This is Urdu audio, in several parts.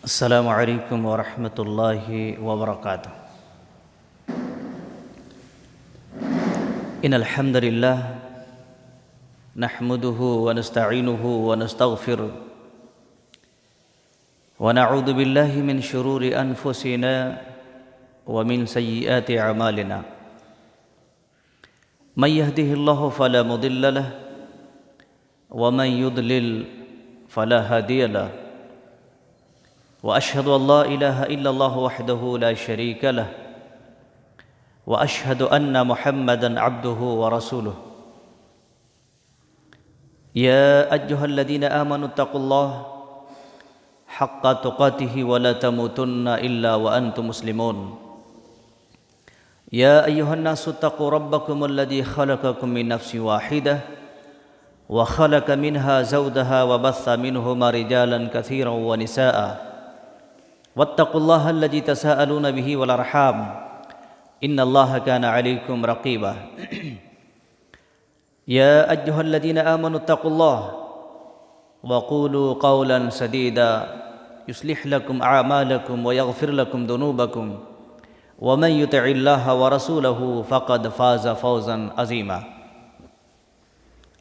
السلام علیکم ورحمۃ اللہ وبرکاتہ۔ ان الحمد للہ نحمده ونستعینه ونستغفره ونعوذ باللہ من شرور انفسنا ومن سیئات اعمالنا من يهده الله فلا مضل له ومن يضلل فلا هادي له وأشهد أن لا إله إلا الله وحده لا شريك له وأشهد أن محمدًا عبده ورسوله يا أيها الذين آمنوا اتقوا الله حق تقاته ولا تموتن إلا وأنتم مسلمون يا أيها الناس اتقوا ربكم الذي خلقكم من نفس واحدة وخلق منها زوجها وبث منهما رجالا كثيرا ونساء واتقوا الله الذي تساءلون به والأرحام إن الله كان عليكم رقيبا يا أيها الذين آمنوا اتقوا الله وقولوا قولا سديدا يصلح لكم أعمالكم ويغفر لكم ذنوبكم ومن يطع الله ورسوله فقد فاز فوزا عظيما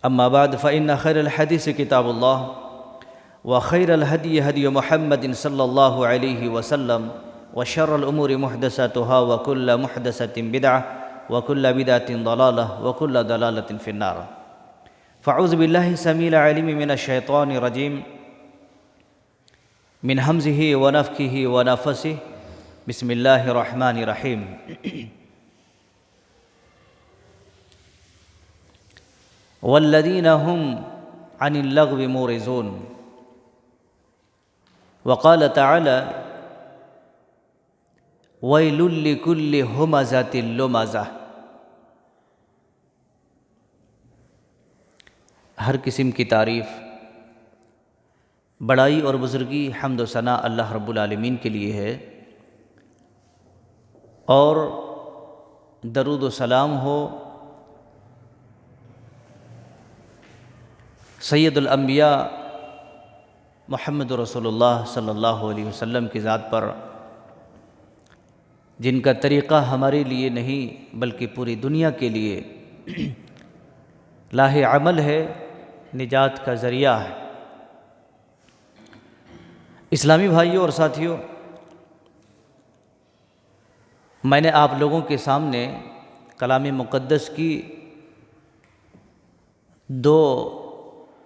أما بعد فإن خير الحديث كتاب الله وخير الهدي هدي محمد صلى الله عليه وسلم وشر الأمور محدثاتها وكل محدثة بدعة وكل بدعة ضلالة وكل ضلالة في النار فأعوذ بالله السميع العليم من الشيطان الرجيم من همزه ونفخه ونفثه بسم الله الرحمن الرحيم والذين هم عن اللغو معرضون وقال تعالى ويل لكل همزة لمزة۔ ہر قسم کی تعریف، بڑائی اور بزرگی، حمد و ثنا اللہ رب العالمین کے لیے ہے، اور درود و سلام ہو سید الانبیاء محمد رسول اللہ صلی اللہ علیہ وسلم کی ذات پر، جن کا طریقہ ہمارے لیے نہیں بلکہ پوری دنیا کے لیے لاہ عمل ہے، نجات کا ذریعہ ہے۔ اسلامی بھائیوں اور ساتھیوں، میں نے آپ لوگوں کے سامنے کلام مقدس کی دو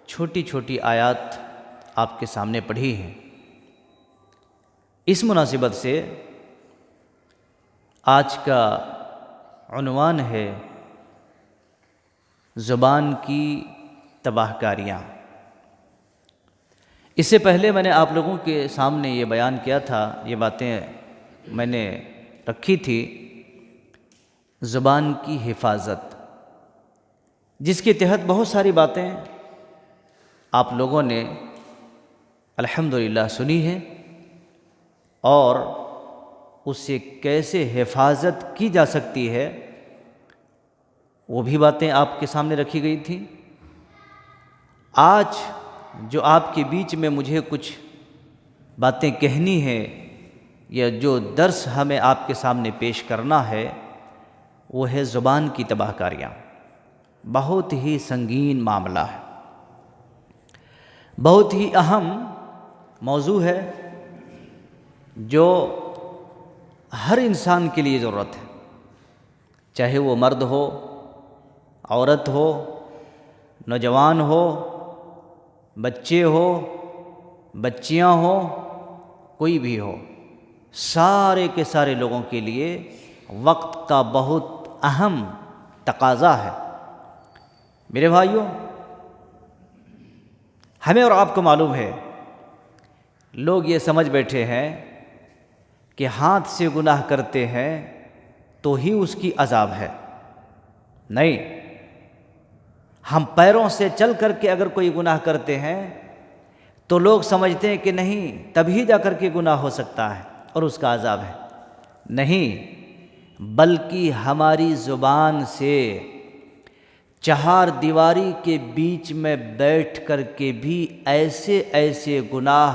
چھوٹی چھوٹی آیات آپ کے سامنے پڑھی ہیں۔ اس مناسبت سے آج کا عنوان ہے زبان کی تباہ کاریاں۔ اس سے پہلے میں نے آپ لوگوں کے سامنے یہ بیان کیا تھا، یہ باتیں میں نے رکھی تھی، زبان کی حفاظت، جس کے تحت بہت ساری باتیں آپ لوگوں نے الحمدللہ سنی ہے، اور اس سے کیسے حفاظت کی جا سکتی ہے وہ بھی باتیں آپ کے سامنے رکھی گئی تھیں۔ آج جو آپ کے بیچ میں مجھے کچھ باتیں کہنی ہیں، یا جو درس ہمیں آپ کے سامنے پیش کرنا ہے، وہ ہے زبان کی تباہ کاریاں۔ بہت ہی سنگین معاملہ ہے، بہت ہی اہم موضوع ہے، جو ہر انسان کے لیے ضرورت ہے، چاہے وہ مرد ہو، عورت ہو، نوجوان ہو، بچے ہو، بچیاں ہو، کوئی بھی ہو، سارے کے سارے لوگوں کے لیے وقت کا بہت اہم تقاضا ہے۔ میرے بھائیوں، ہمیں اور آپ کو معلوم ہے، لوگ یہ سمجھ بیٹھے ہیں کہ ہاتھ سے گناہ کرتے ہیں تو ہی اس کی عذاب ہے۔ نہیں، ہم پیروں سے چل کر کے اگر کوئی گناہ کرتے ہیں تو لوگ سمجھتے ہیں کہ نہیں، تبھی جا کر کے گناہ ہو سکتا ہے اور اس کا عذاب ہے۔ نہیں، بلکہ ہماری زبان سے چہار دیواری کے بیچ میں بیٹھ کر کے بھی ایسے ایسے گناہ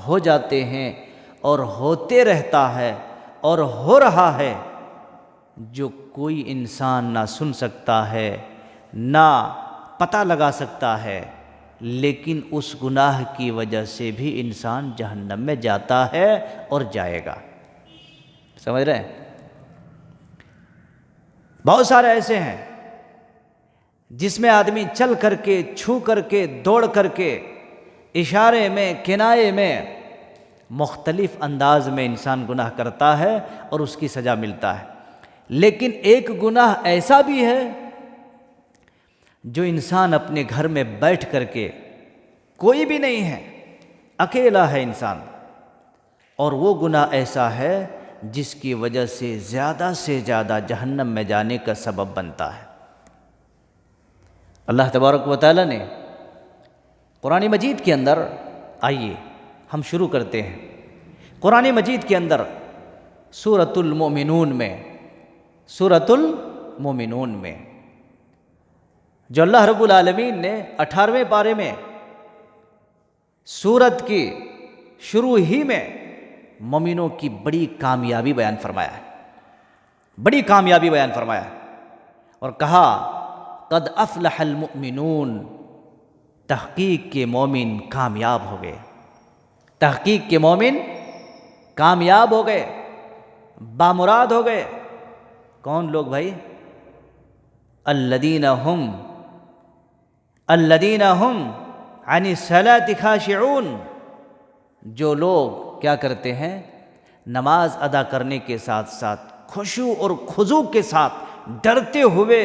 ہو جاتے ہیں اور ہوتے رہتا ہے اور ہو رہا ہے، جو کوئی انسان نہ سن سکتا ہے نہ پتہ لگا سکتا ہے، لیکن اس گناہ کی وجہ سے بھی انسان جہنم میں جاتا ہے اور جائے گا۔ سمجھ رہے ہیں؟ بہت سارے ایسے ہیں جس میں آدمی چل کر کے، چھو کر کے، دوڑ کر کے، اشارے میں، کنایے میں، مختلف انداز میں انسان گناہ کرتا ہے اور اس کی سزا ملتا ہے۔ لیکن ایک گناہ ایسا بھی ہے جو انسان اپنے گھر میں بیٹھ کر کے، کوئی بھی نہیں ہے، اکیلا ہے انسان، اور وہ گناہ ایسا ہے جس کی وجہ سے زیادہ جہنم میں جانے کا سبب بنتا ہے۔ اللہ تبارک و تعالیٰ نے قرآن مجید کے اندر، آئیے ہم شروع کرتے ہیں، قرآن مجید کے اندر سورۃ المؤمنون میں جو اللہ رب العالمین نے 18ویں پارے میں سورت کی شروع ہی میں مومنوں کی بڑی کامیابی بیان فرمایا ہے، اور کہا قد افلح المؤمنون، تحقیق کے مومن کامیاب ہو گئے، تحقیق کے مومن کامیاب ہو گئے، بامراد ہو گئے۔ کون لوگ بھائی؟ الذین ہم عن الصلاۃ خاشعون، جو لوگ کیا کرتے ہیں؟ نماز ادا کرنے کے ساتھ ساتھ خشوع اور خضوع کے ساتھ، ڈرتے ہوئے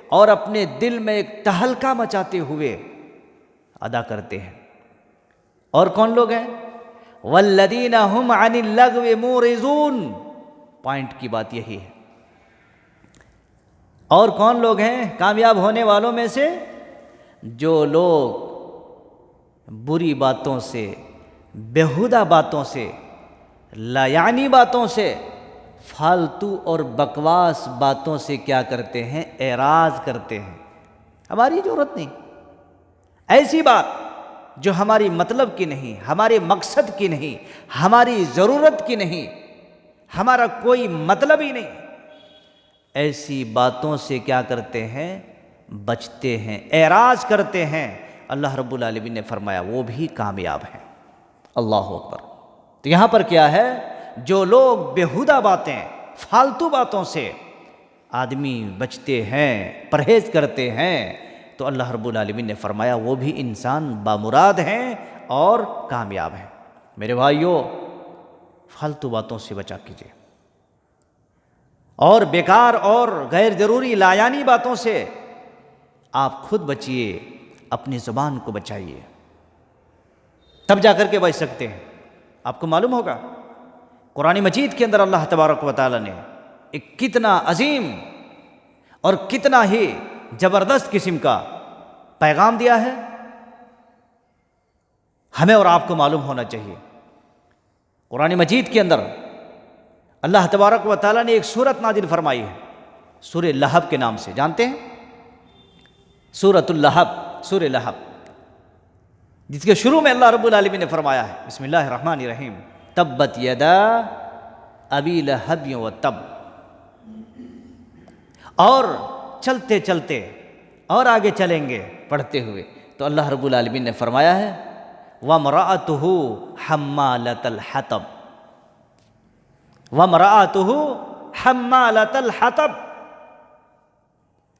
اور اپنے دل میں ایک تہلکہ مچاتے ہوئے ادا کرتے ہیں۔ اور کون لوگ ہیں؟ والذین هم عن اللغو معرضون، پوائنٹ کی بات یہی ہے۔ اور کون لوگ ہیں کامیاب ہونے والوں میں سے؟ جو لوگ بری باتوں سے، بیہودہ باتوں سے، لا یعنی باتوں سے، فالتو اور بکواس باتوں سے کیا کرتے ہیں؟ اعراض کرتے ہیں۔ ہماری ضرورت نہیں، ایسی بات جو ہماری مطلب کی نہیں، ہمارے مقصد کی نہیں، ہماری ضرورت کی نہیں، ہمارا کوئی مطلب ہی نہیں، ایسی باتوں سے کیا کرتے ہیں؟ بچتے ہیں، اعراض کرتے ہیں۔ اللہ رب العالمین نے فرمایا وہ بھی کامیاب ہیں۔ اللہ اکبر۔ تو یہاں پر کیا ہے؟ جو لوگ بیہودہ باتیں، فالتو باتوں سے آدمی بچتے ہیں، پرہیز کرتے ہیں، تو اللہ رب العالمین نے فرمایا وہ بھی انسان بامراد ہیں اور کامیاب ہیں۔ میرے بھائیو، فالتو باتوں سے بچا کیجیے، اور بیکار اور غیر ضروری لایانی باتوں سے آپ خود بچیے، اپنی زبان کو بچائیے، تب جا کر کے بچ سکتے ہیں۔ آپ کو معلوم ہوگا قرآن مجید کے اندر اللہ تبارک و تعالیٰ نے ایک کتنا عظیم اور کتنا ہی زبردست قسم کا پیغام دیا ہے، ہمیں اور آپ کو معلوم ہونا چاہیے۔ قرآن مجید کے اندر اللہ تبارک و تعالیٰ نے ایک سورت نازل فرمائی ہے، سورہ لہب کے نام سے، جانتے ہیں؟ سورۃ اللہب، سورہ لہب، جس کے شروع میں اللہ رب العالمین نے فرمایا ہے، بسم اللہ الرحمن الرحیم، تبت یدا ابی لہب وتب۔ اور چلتے چلتے اور آگے چلیں گے پڑھتے ہوئے تو اللہ رب العالمین نے فرمایا ہے وَامْرَأَتُهُ حَمَّالَةَ الْحَطَبِ، وَامْرَأَتُهُ حَمَّالَةَ الْحَطَبِ۔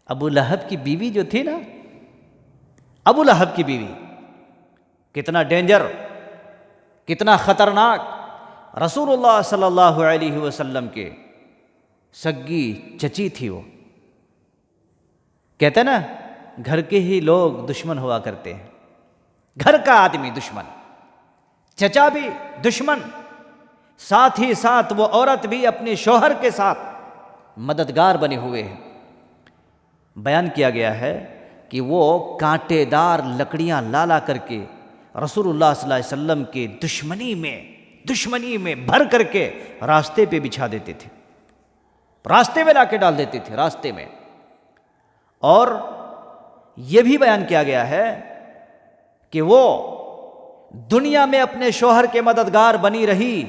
ابو لہب کی بیوی جو تھی نا، ابو لہب کی بیوی، کتنا ڈینجر، کتنا خطرناک، رسول اللہ صلی اللہ علیہ وسلم کے سگی چچی تھی وہ۔ کہتے ہیں نا گھر کے ہی لوگ دشمن ہوا کرتے ہیں، گھر کا آدمی دشمن، چچا بھی دشمن، ساتھ ہی ساتھ وہ عورت بھی اپنے شوہر کے ساتھ مددگار بنے ہوئے ہیں۔ بیان کیا گیا ہے کہ وہ کانٹے دار لکڑیاں لا کر کے رسول اللہ صلی اللہ علیہ وسلم کے دشمنی میں بھر کر کے راستے پہ بچھا دیتے تھے، راستے میں لا کے ڈال دیتے تھے، راستے میں۔ اور یہ بھی بیان کیا گیا ہے کہ وہ دنیا میں اپنے شوہر کے مددگار بنی رہی،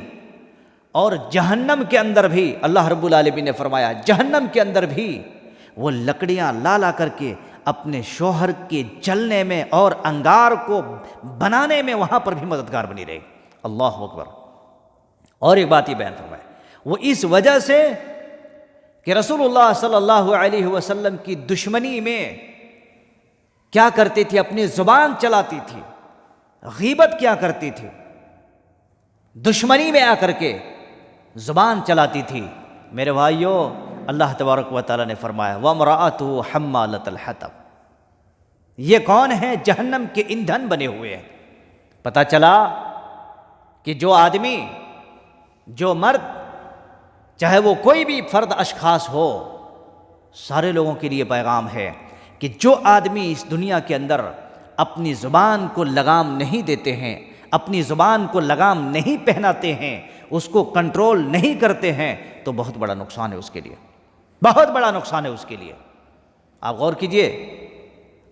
اور جہنم کے اندر بھی اللہ رب العالمین نے فرمایا جہنم کے اندر بھی وہ لکڑیاں لا لا کر کے اپنے شوہر کے جلنے میں اور انگار کو بنانے میں وہاں پر بھی مددگار بنی رہے گی۔ اللہ اکبر۔ اور ایک بات یہ بیان فرمایا، وہ اس وجہ سے کہ رسول اللہ صلی اللہ علیہ وسلم کی دشمنی میں کیا کرتی تھی، اپنی زبان چلاتی تھی، غیبت کیا کرتی تھی، دشمنی میں آ کر کے زبان چلاتی تھی۔ میرے بھائیو، اللہ تبارک و تعالیٰ نے فرمایا وَامْرَأَتُهُ حَمَّالَةَ الْحَطَبِ، یہ کون ہیں؟ جہنم کے ایندھن بنے ہوئے ہیں۔ پتہ چلا کہ جو آدمی، جو مرد، چاہے وہ کوئی بھی فرد اشخاص ہو، سارے لوگوں کے لیے پیغام ہے کہ جو آدمی اس دنیا کے اندر اپنی زبان کو لگام نہیں دیتے ہیں، اپنی زبان کو لگام نہیں پہناتے ہیں، اس کو کنٹرول نہیں کرتے ہیں، تو بہت بڑا نقصان ہے اس کے لیے، بہت بڑا نقصان ہے اس کے لیے۔ آپ غور کیجئے،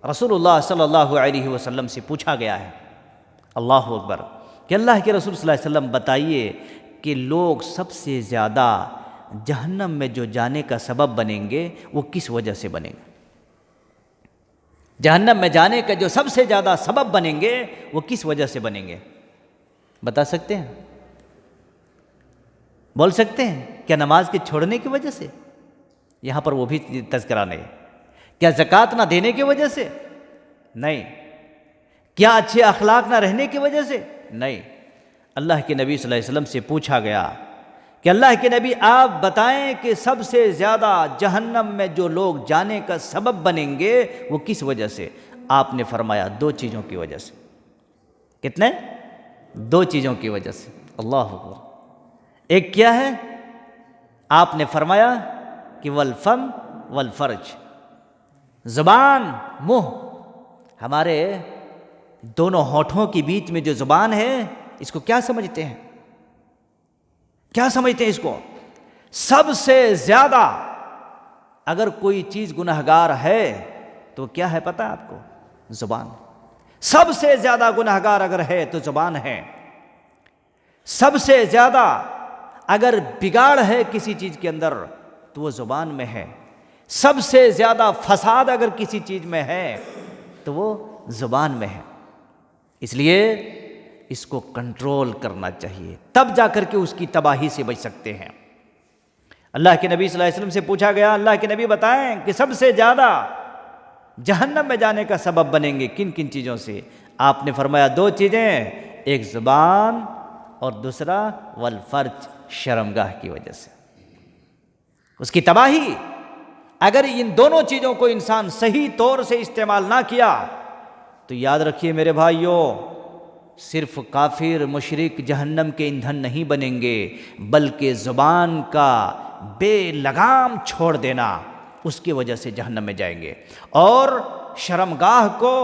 رسول اللہ صلی اللہ علیہ وسلم سے پوچھا گیا ہے، اللہ اکبر، کہ اللہ کے رسول صلی اللہ علیہ وسلم بتائیے کہ لوگ سب سے زیادہ جہنم میں جو جانے کا سبب بنیں گے وہ کس وجہ سے بنیں گے؟ جہنم میں جانے کا جو سب سے زیادہ سبب بنیں گے وہ کس وجہ سے بنیں گے؟ بتا سکتے ہیں؟ بول سکتے ہیں؟ کیا نماز کے چھوڑنے کی وجہ سے؟ یہاں پر وہ بھی تذکرہ نہیں۔ کیا زکوٰۃ نہ دینے کی وجہ سے؟ نہیں۔ کیا اچھے اخلاق نہ رہنے کی وجہ سے؟ نہیں۔ اللہ کے نبی صلی اللہ علیہ وسلم سے پوچھا گیا کہ اللہ کے نبی آپ بتائیں کہ سب سے زیادہ جہنم میں جو لوگ جانے کا سبب بنیں گے وہ کس وجہ سے؟ آپ نے فرمایا 2 چیزوں کی وجہ سے۔ کتنے؟ 2 چیزوں کی وجہ سے۔ اللہ اکبر۔ ایک کیا ہے؟ آپ نے فرمایا کہ والفم والفرج، زبان، منہ، ہمارے دونوں ہونٹوں کے بیچ میں جو زبان ہے اس کو کیا سمجھتے ہیں؟ کیا سمجھتے ہیں اس کو؟ سب سے زیادہ اگر کوئی چیز گنہگار ہے تو کیا ہے پتہ آپ کو؟ زبان۔ سب سے زیادہ گنہگار اگر ہے تو زبان ہے۔ سب سے زیادہ اگر بگاڑ ہے کسی چیز کے اندر تو وہ زبان میں ہے۔ سب سے زیادہ فساد اگر کسی چیز میں ہے تو وہ زبان میں ہے۔ اس لیے اس کو کنٹرول کرنا چاہیے، تب جا کر کے اس کی تباہی سے بچ سکتے ہیں۔ اللہ کے نبی صلی اللہ علیہ وسلم سے پوچھا گیا، اللہ کے نبی بتائیں کہ سب سے زیادہ جہنم میں جانے کا سبب بنیں گے کن کن چیزوں سے؟ آپ نے فرمایا 2 چیزیں، ایک زبان اور دوسرا والفرج، شرمگاہ کی وجہ سے، اس کی تباہی۔ اگر ان دونوں چیزوں کو انسان صحیح طور سے استعمال نہ کیا تو یاد رکھیے میرے بھائیوں، صرف کافر مشرک جہنم کے ایندھن نہیں بنیں گے، بلکہ زبان کا بے لگام چھوڑ دینا اس کی وجہ سے جہنم میں جائیں گے، اور شرمگاہ کو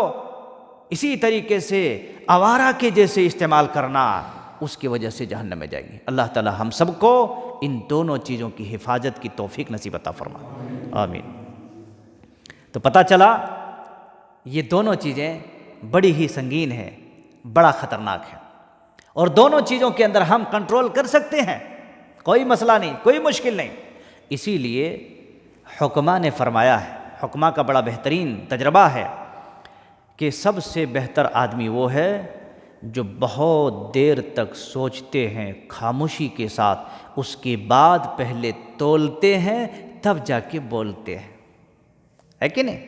اسی طریقے سے آوارہ کے جیسے استعمال کرنا اس کی وجہ سے جہنم میں جائیں گے۔ اللہ تعالی ہم سب کو ان دونوں چیزوں کی حفاظت کی توفیق نصیب عطا فرمائے، آمین۔ تو پتہ چلا یہ دونوں چیزیں بڑی ہی سنگین ہیں، بڑا خطرناک ہے، اور دونوں چیزوں کے اندر ہم کنٹرول کر سکتے ہیں، کوئی مسئلہ نہیں، کوئی مشکل نہیں۔ اسی لیے حکماء نے فرمایا ہے، حکماء کا بڑا بہترین تجربہ ہے کہ سب سے بہتر آدمی وہ ہے جو بہت دیر تک سوچتے ہیں خاموشی کے ساتھ، اس کے بعد پہلے تولتے ہیں تب جا کے بولتے ہیں، ہے کہ نہیں؟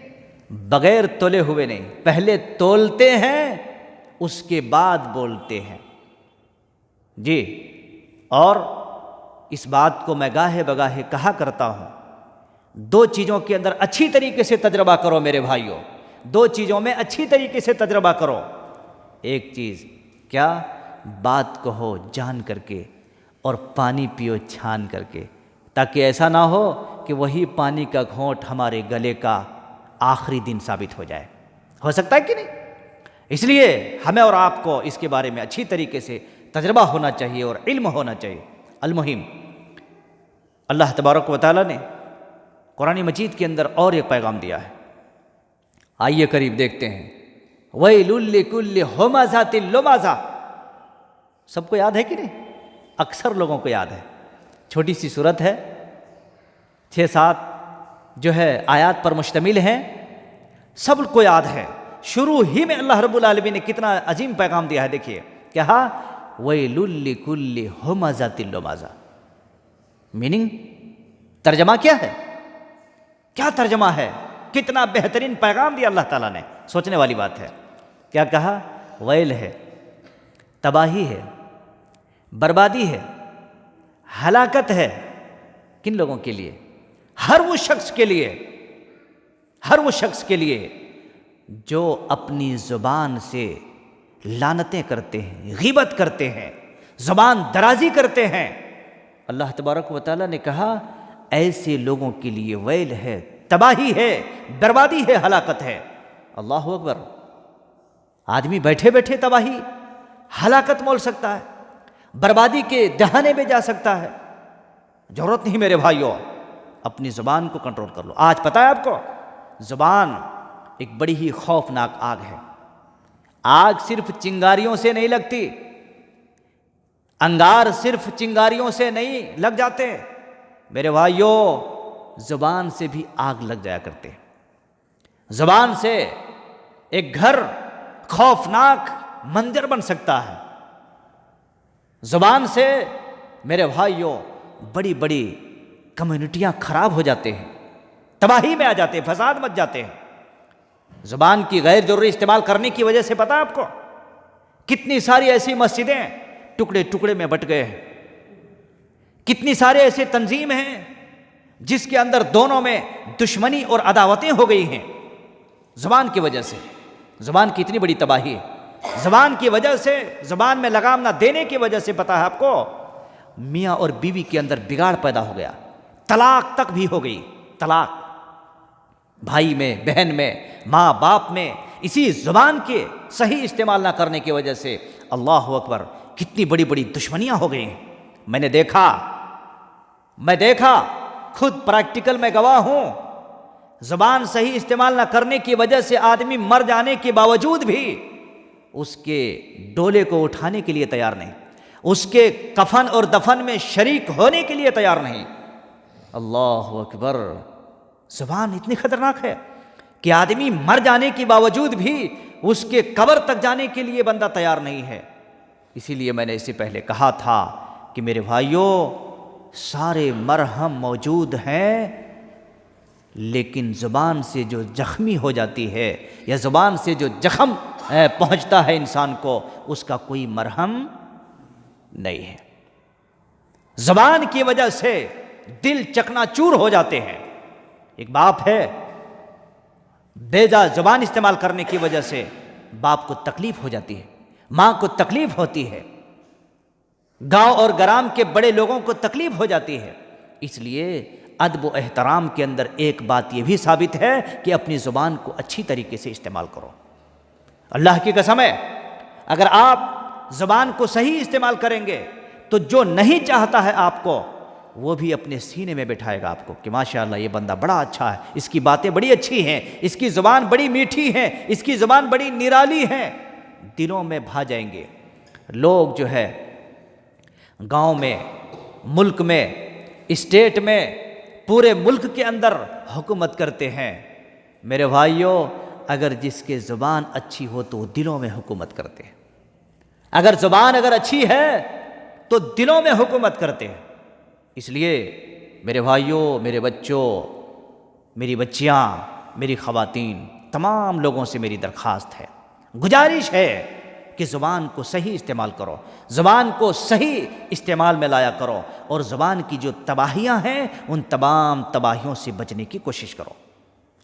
بغیر تولے ہوئے نہیں، پہلے تولتے ہیں اس کے بعد بولتے ہیں جی۔ اور اس بات کو میں گاہے بگاہے کہا کرتا ہوں، 2 چیزوں کے اندر اچھی طریقے سے تجربہ کرو میرے بھائیوں، 2 چیزوں میں اچھی طریقے سے تجربہ کرو۔ ایک چیز کیا؟ بات کہو جان کر کے، اور پانی پیو چھان کر کے، تاکہ ایسا نہ ہو کہ وہی پانی کا گھونٹ ہمارے گلے کا آخری دن ثابت ہو جائے۔ ہو سکتا ہے کہ نہیں؟ اس لیے ہمیں اور آپ کو اس کے بارے میں اچھی طریقے سے تجربہ ہونا چاہیے اور علم ہونا چاہیے۔ المہم، اللہ تبارک و تعالیٰ نے قرآن مجید کے اندر اور ایک پیغام دیا ہے، آئیے قریب دیکھتے ہیں۔ وَيْلٌ لِّكُلِّ ہُمَزَةٍ لُمَزَةٍ، سب کو یاد ہے کہ نہیں؟ اکثر لوگوں کو یاد ہے، چھوٹی سی صورت ہے، 6-7 جو ہے آیات پر مشتمل ہیں، سب کو یاد ہے۔ شروع ہی میں اللہ رب العالمین نے کتنا عظیم پیغام دیا ہے، دیکھیے کہا وَيْلٌ لِّكُلِّ ہُمَزَةٍ لُمَزَةٍ، میننگ ترجمہ کیا ہے؟ کیا ترجمہ ہے؟ کتنا بہترین پیغام دیا اللہ تعالیٰ نے، سوچنے والی بات ہے۔ کیا کہا؟ ویل ہے، تباہی ہے، بربادی ہے، ہلاکت ہے۔ کن لوگوں کے لیے؟ ہر وہ شخص کے لیے، ہر وہ شخص کے لیے جو اپنی زبان سے لعنتیں کرتے ہیں، غیبت کرتے ہیں، زبان درازی کرتے ہیں۔ اللہ تبارک و تعالیٰ نے کہا ایسے لوگوں کے لیے ویل ہے، تباہی ہے، بربادی ہے، ہلاکت ہے۔ اللہ اکبر! آدمی بیٹھے بیٹھے تباہی، ہلاکت مول سکتا ہے، بربادی کے دہانے میں جا سکتا ہے۔ ضرورت نہیں میرے بھائیوں، اپنی زبان کو کنٹرول کر لو۔ آج پتہ ہے آپ کو، زبان ایک بڑی ہی خوفناک آگ ہے۔ آگ صرف چنگاریوں سے نہیں لگتی، انگار صرف چنگاریوں سے نہیں لگ جاتے میرے بھائیوں، زبان سے بھی آگ لگ جایا کرتے۔ زبان سے ایک گھر خوفناک منظر بن سکتا ہے۔ زبان سے میرے بھائیوں بڑی بڑی کمیونٹیاں خراب ہو جاتے ہیں، تباہی میں آ جاتے ہیں، فساد مچ جاتے ہیں۔ زبان کی غیر ضروری استعمال کرنے کی وجہ سے پتہ آپ کو کتنی ساری ایسی مسجدیں ٹکڑے ٹکڑے میں بٹ گئے ہیں، کتنی سارے ایسے تنظیم ہیں جس کے اندر دونوں میں دشمنی اور عداوتیں ہو گئی ہیں زبان کی وجہ سے۔ زبان کی اتنی بڑی تباہی ہے، زبان کی وجہ سے، زبان میں لگام نہ دینے کی وجہ سے پتہ ہے آپ کو میاں اور بیوی کے اندر بگاڑ پیدا ہو گیا، طلاق تک بھی ہو گئی۔ طلاق بھائی میں، بہن میں، ماں باپ میں، اسی زبان کے صحیح استعمال نہ کرنے کی وجہ سے اللہ اکبر کتنی بڑی بڑی دشمنیاں ہو گئی ہیں۔ میں نے دیکھا خود پریکٹیکل میں گواہ ہوں، زبان صحیح استعمال نہ کرنے کی وجہ سے آدمی مر جانے کے باوجود بھی اس کے ڈولے کو اٹھانے کے لیے تیار نہیں، اس کے کفن اور دفن میں شریک ہونے کے لیے تیار نہیں۔ اللہ اکبر! زبان اتنی خطرناک ہے کہ آدمی مر جانے کے باوجود بھی اس کے قبر تک جانے کے لیے بندہ تیار نہیں ہے۔ اسی لیے میں نے اس سے پہلے کہا تھا کہ میرے بھائیوں سارے مرہم موجود ہیں، لیکن زبان سے جو زخمی ہو جاتی ہے یا زبان سے جو زخم پہنچتا ہے انسان کو، اس کا کوئی مرہم نہیں ہے۔ زبان کی وجہ سے دل چکنا چور ہو جاتے ہیں۔ ایک باپ ہے، بیجا زبان استعمال کرنے کی وجہ سے باپ کو تکلیف ہو جاتی ہے، ماں کو تکلیف ہوتی ہے، گاؤں اور گرام کے بڑے لوگوں کو تکلیف ہو جاتی ہے۔ اس لیے ادب و احترام کے اندر ایک بات یہ بھی ثابت ہے کہ اپنی زبان کو اچھی طریقے سے استعمال کرو۔ اللہ کی قسم ہے، اگر آپ زبان کو صحیح استعمال کریں گے تو جو نہیں چاہتا ہے آپ کو، وہ بھی اپنے سینے میں بٹھائے گا آپ کو کہ ماشاءاللہ یہ بندہ بڑا اچھا ہے، اس کی باتیں بڑی اچھی ہیں، اس کی زبان بڑی میٹھی ہے، اس کی زبان بڑی نرالی ہے۔ دلوں میں بھا جائیں گے۔ لوگ جو ہے گاؤں میں، ملک میں، اسٹیٹ میں، پورے ملک کے اندر حکومت کرتے ہیں۔ میرے بھائیوں اگر جس کے زبان اچھی ہو تو وہ دلوں میں حکومت کرتے ہیں۔ اگر زبان اچھی ہے تو دلوں میں حکومت کرتے ہیں۔ اس لیے میرے بھائیوں، میرے بچوں، میری بچیاں، میری خواتین، تمام لوگوں سے میری درخواست ہے، گزارش ہے کہ زبان کو صحیح استعمال کرو، زبان کو صحیح استعمال میں لایا کرو، اور زبان کی جو تباہیاں ہیں ان تمام تباہیوں سے بچنے کی کوشش کرو۔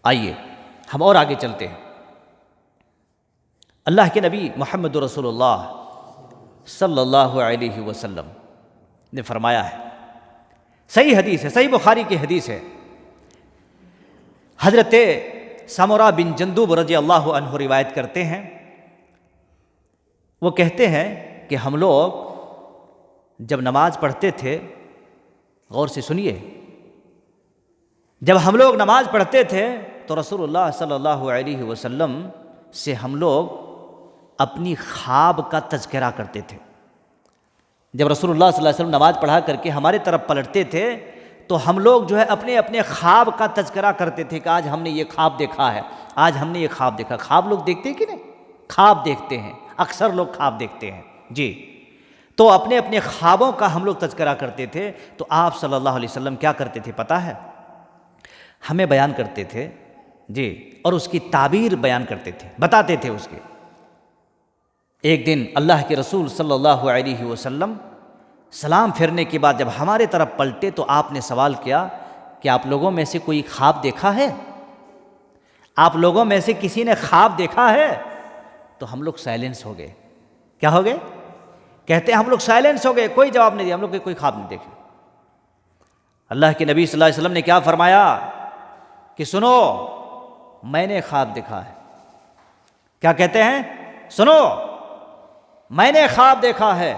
آئیے ہم اور آگے چلتے ہیں۔ اللہ کے نبی محمد رسول اللہ صلی اللہ علیہ وسلم نے فرمایا ہے، صحیح حدیث ہے، صحیح بخاری کی حدیث ہے، حضرت سمرہ بن جندب رضی اللہ عنہ روایت کرتے ہیں، وہ کہتے ہیں کہ ہم لوگ جب نماز پڑھتے تھے، غور سے سنیے، جب ہم لوگ نماز پڑھتے تھے تو رسول اللہ صلی اللہ علیہ وسلم سے ہم لوگ اپنی خواب کا تذکرہ کرتے تھے۔ جب رسول اللہ صلی اللہ علیہ وسلم نماز پڑھا کر کے ہمارے طرف پلٹتے تھے تو ہم لوگ جو ہے اپنے اپنے خواب کا تذکرہ کرتے تھے کہ آج ہم نے یہ خواب دیکھا ہے، آج ہم نے یہ خواب دیکھا۔ خواب لوگ دیکھتے ہیں کہ نہیں؟ خواب دیکھتے ہیں، اکثر لوگ خواب دیکھتے ہیں جی۔ تو اپنے اپنے خوابوں کا ہم لوگ تذکرہ کرتے تھے۔ تو آپ صلی اللہ علیہ وسلم کیا کرتے تھے پتہ ہے؟ ہمیں بیان کرتے تھے جی، اور اس کی تعبیر بیان کرتے تھے، بتاتے تھے اس کے۔ ایک دن اللہ کے رسول صلی اللہ علیہ وسلم سلام پھرنے کے بعد جب ہمارے طرف پلٹے تو آپ نے سوال کیا کہ آپ لوگوں میں سے کوئی خواب دیکھا ہے؟ آپ لوگوں میں سے کسی نے خواب دیکھا ہے؟ تو ہم لوگ سائلنس ہو گئے۔ کیا ہو گئے؟ کہتے ہیں ہم لوگ سائلنس ہو گئے، کوئی جواب نہیں دیا، ہم لوگ نے کوئی خواب نہیں دیکھے۔ اللہ کے نبی صلی اللہ علیہ وسلم نے کیا فرمایا کہ سنو میں نے خواب دیکھا ہے۔ کیا کہتے ہیں؟ سنو میں نے خواب دیکھا ہے۔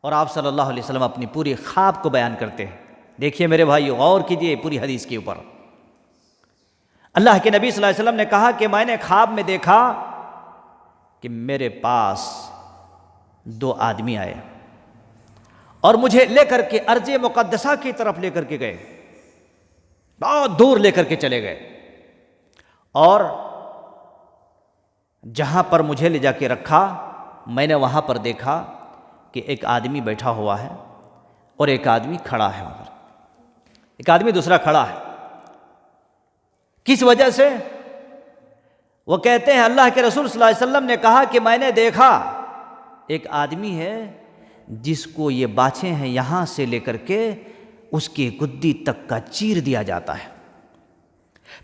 اور آپ صلی اللہ علیہ وسلم اپنی پوری خواب کو بیان کرتے ہیں۔ دیکھیے میرے بھائی، غور کیجئے پوری حدیث کے اوپر۔ اللہ کے نبی صلی اللہ علیہ وسلم نے کہا کہ میں نے خواب میں دیکھا کہ میرے پاس دو آدمی آئے اور مجھے لے کر کے ارض مقدسہ کی طرف لے کر کے گئے، بہت دور لے کر کے چلے گئے، اور جہاں پر مجھے لے جا کے رکھا میں نے وہاں پر دیکھا کہ ایک آدمی بیٹھا ہوا ہے اور ایک آدمی کھڑا ہے وہاں پر، ایک آدمی دوسرا کھڑا ہے۔ کس وجہ سے؟ وہ کہتے ہیں اللہ کے رسول صلی اللہ علیہ وسلم نے کہا کہ میں نے دیکھا ایک آدمی ہے جس کو یہ باچھیں ہیں یہاں سے لے کر کے اس کی گدی تک کا چیر دیا جاتا ہے،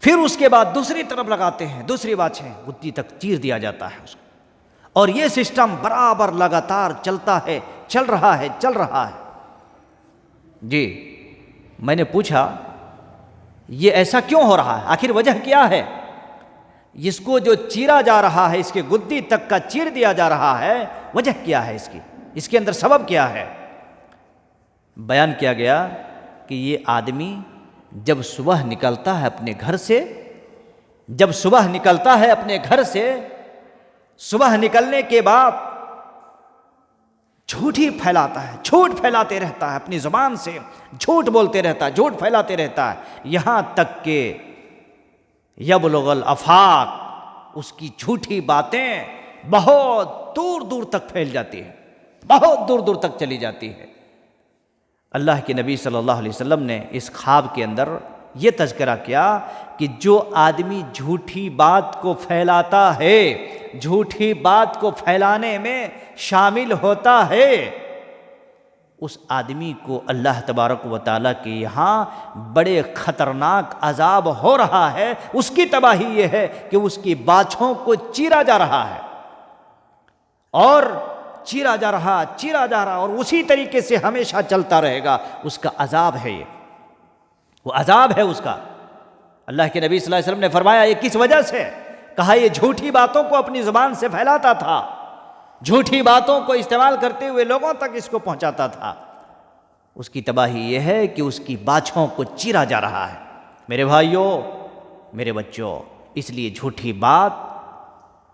پھر اس کے بعد دوسری طرف لگاتے ہیں، دوسری باچھیں گدی تک چیر دیا جاتا ہے اس کو، اور یہ سسٹم برابر لگاتار چلتا ہے، چل رہا ہے۔ جی میں نے پوچھا یہ ایسا کیوں ہو رہا ہے؟ آخر وجہ کیا ہے؟ اس کو جو چیرا جا رہا ہے، اس کے گدی تک کا چیر دیا جا رہا ہے، وجہ کیا ہے اس کے اندر سبب کیا ہے؟ بیان کیا گیا کہ یہ آدمی جب صبح نکلتا ہے اپنے گھر سے، صبح نکلنے کے بعد جھوٹ ہی پھیلاتا ہے، جھوٹ پھیلاتے رہتا ہے، اپنی زبان سے جھوٹ بولتے رہتا ہے، جھوٹ پھیلاتے رہتا ہے، یہاں تک کہ یبلغ الافاق، اس کی جھوٹی باتیں بہت دور دور تک پھیل جاتی ہے، بہت دور دور تک چلی جاتی ہے۔ اللہ کے نبی صلی اللہ علیہ وسلم نے اس خواب کے اندر یہ تذکرہ کیا کہ جو آدمی جھوٹی بات کو پھیلاتا ہے، جھوٹی بات کو پھیلانے میں شامل ہوتا ہے، اس آدمی کو اللہ تبارک و تعالیٰ کے یہاں بڑے خطرناک عذاب ہو رہا ہے۔ اس کی تباہی یہ ہے کہ اس کی باچھوں کو چیرا جا رہا ہے، اور چیرا جا رہا اور اسی طریقے سے ہمیشہ چلتا رہے گا۔ اس کا عذاب ہے، یہ وہ عذاب ہے اس کا۔ اللہ کے نبی صلی اللہ علیہ وسلم نے فرمایا یہ کس وجہ سے؟ کہا یہ جھوٹی باتوں کو اپنی زبان سے پھیلاتا تھا، جھوٹی باتوں کو استعمال کرتے ہوئے لوگوں تک اس کو پہنچاتا تھا۔ اس کی تباہی یہ ہے کہ اس کی باچھوں کو چیرا جا رہا ہے۔ میرے بھائیوں، میرے بچوں، اس لیے جھوٹی بات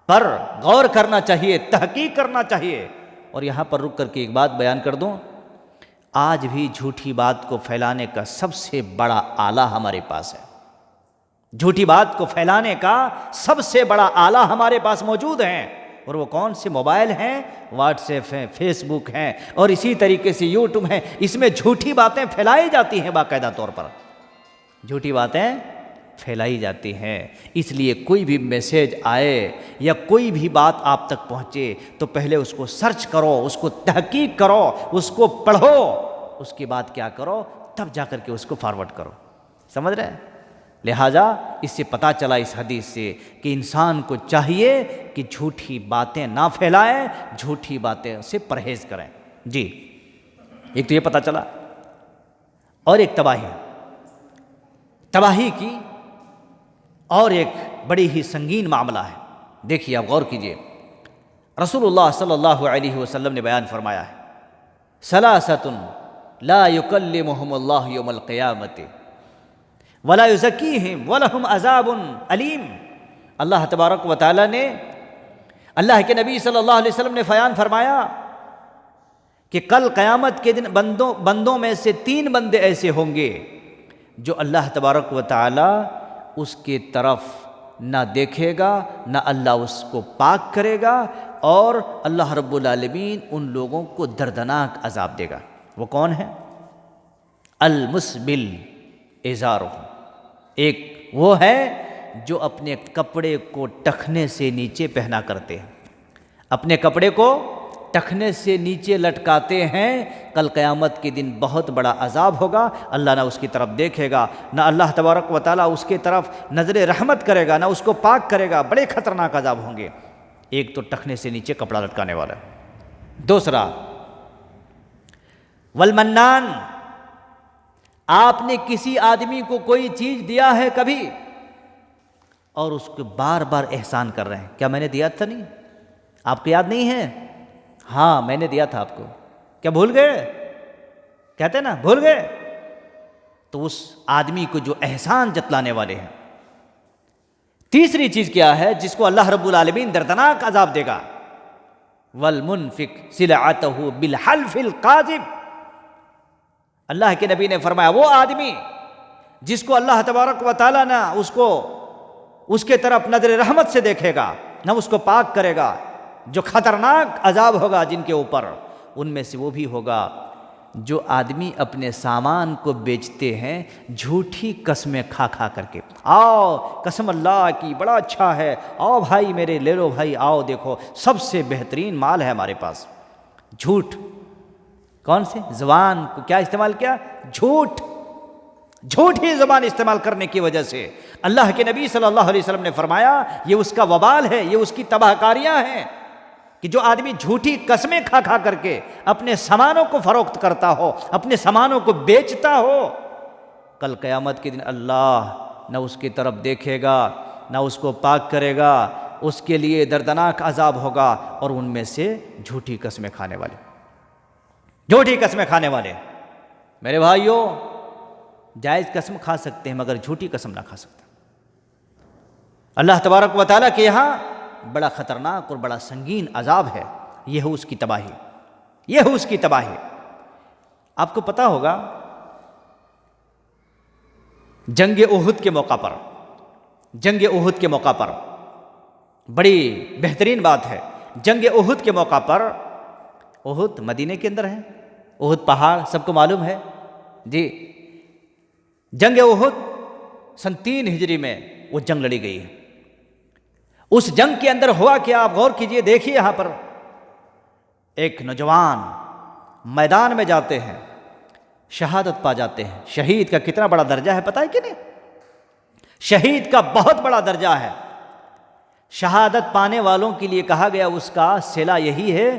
پر غور کرنا چاہیے، تحقیق کرنا چاہیے۔ اور یہاں پر رک کر کے ایک بات بیان کر دوں، آج بھی جھوٹی بات کو پھیلانے کا سب سے بڑا آلہ ہمارے پاس ہے۔ جھوٹی بات کو پھیلانے کا سب سے بڑا آلہ ہمارے پاس موجود ہیں، اور وہ کون سے؟ موبائل ہیں، واٹس ایپ ہیں، فیس بک ہیں، اور اسی طریقے سے یوٹیوب ہیں۔ اس میں جھوٹی باتیں پھیلائی جاتی ہیں، باقاعدہ طور پر جھوٹی باتیں پھیلائی جاتی ہیں۔ اس لیے کوئی بھی میسیج آئے یا کوئی بھی بات آپ تک پہنچے تو پہلے اس کو سرچ کرو، اس کو تحقیق کرو، اس کو پڑھو، اس کے بعد کیا کرو؟ تب جا کر کے اس کو فارورڈ کرو۔ سمجھ رہے ہیں؟ لہٰذا اس سے پتہ چلا اس حدیث سے کہ انسان کو چاہیے کہ جھوٹی باتیں نہ پھیلائیں، جھوٹی باتیں سے پرہیز کریں۔ جی ایک تو یہ پتہ چلا، اور ایک تباہی کی اور ایک بڑی ہی سنگین معاملہ ہے۔ دیکھیے آپ غور کیجئے، رسول اللہ صلی اللہ علیہ وسلم نے بیان فرمایا ہے ثلاثۃ لا یکلمہم اللہ یوم القیامۃ ولا یزکیہم ولہم عذاب علیم۔ اللہ تبارک و تعالیٰ نے، اللہ کے نبی صلی اللہ علیہ وسلم نے بیان فرمایا کہ کل قیامت کے دن بندوں میں سے 3 بندے ایسے ہوں گے جو اللہ تبارک و تعالی اس کے طرف نہ دیکھے گا، نہ اللہ اس کو پاک کرے گا، اور اللہ رب العالمین ان لوگوں کو دردناک عذاب دے گا۔ وہ کون ہیں؟ المسبل ازارہ، ایک وہ ہے جو اپنے کپڑے کو ٹخنے سے نیچے پہنا کرتے ہیں، اپنے کپڑے کو ٹخنے سے نیچے لٹکاتے ہیں۔ کل قیامت کے دن بہت بڑا عذاب ہوگا، اللہ نہ اس کی طرف دیکھے گا، نہ اللہ تبارک و تعالیٰ اس کی طرف نظر رحمت کرے گا، نہ اس کو پاک کرے گا۔ بڑے خطرناک عذاب ہوں گے۔ ایک تو ٹخنے سے نیچے کپڑا لٹکانے والا، دوسرا والمنان، آپ نے کسی آدمی کو کوئی چیز دیا ہے کبھی اور اس کو بار بار احسان کر رہے ہیں، کیا میں نے دیا تھا؟ نہیں، آپ کو یاد نہیں ہے؟ ہاں میں نے دیا تھا آپ کو، کیا بھول گئے؟ کہتے ہیں نا بھول گئے؟ تو اس آدمی کو جو احسان جتلانے والے ہیں۔ تیسری چیز کیا ہے جس کو اللہ رب العالمین دردناک عذاب دے گا؟ والمنفق سلعتہ بالحلف القاذب، اللہ کے نبی نے فرمایا وہ آدمی جس کو اللہ تبارک و تعالیٰ نہ اس کے طرف نظر رحمت سے دیکھے گا، نہ اس کو پاک کرے گا، جو خطرناک عذاب ہوگا جن کے اوپر، ان میں سے وہ بھی ہوگا جو آدمی اپنے سامان کو بیچتے ہیں جھوٹی قسمیں کھا کھا کر کے۔ آؤ قسم اللہ کی بڑا اچھا ہے، آؤ بھائی میرے لے لو بھائی، آؤ دیکھو سب سے بہترین مال ہے ہمارے پاس۔ جھوٹ، کون سے زبان کو کیا استعمال کیا؟ جھوٹ، جھوٹی زبان استعمال کرنے کی وجہ سے اللہ کے نبی صلی اللہ علیہ وسلم نے فرمایا یہ اس کا وبال ہے، یہ اس کی تباہ کاریاں ہیں کہ جو آدمی جھوٹی قسمیں کھا کھا کر کے اپنے سامانوں کو فروخت کرتا ہو، اپنے سامانوں کو بیچتا ہو، کل قیامت کے دن اللہ نہ اس کی طرف دیکھے گا، نہ اس کو پاک کرے گا، اس کے لیے دردناک عذاب ہوگا۔ اور ان میں سے جھوٹی قسمیں کھانے والے، جھوٹی قسمیں کھانے والے، میرے بھائیوں جائز قسم کھا سکتے ہیں مگر جھوٹی قسم نہ کھا سکتے۔ اللہ تبارک و تعالیٰ کے یہاں بڑا خطرناک اور بڑا سنگین عذاب ہے، یہ ہے اس کی تباہی، یہ ہے اس کی تباہی۔ آپ کو پتہ ہوگا جنگ احد کے موقع پر، جنگ احد کے موقع پر بڑی بہترین بات ہے، جنگ احد کے موقع پر، احد مدینے کے اندر ہے، احد پہاڑ سب کو معلوم ہے جی۔ جنگ احد سن 3 ہجری میں وہ جنگ لڑی گئی ہے۔ اس جنگ کے اندر ہوا کیا آپ غور کیجئے، دیکھیے یہاں پر ایک نوجوان میدان میں جاتے ہیں، شہادت پا جاتے ہیں۔ شہید کا کتنا بڑا درجہ ہے پتہ ہے کہ نہیں؟ شہید کا بہت بڑا درجہ ہے۔ شہادت پانے والوں کے لیے کہا گیا اس کا صلہ یہی ہے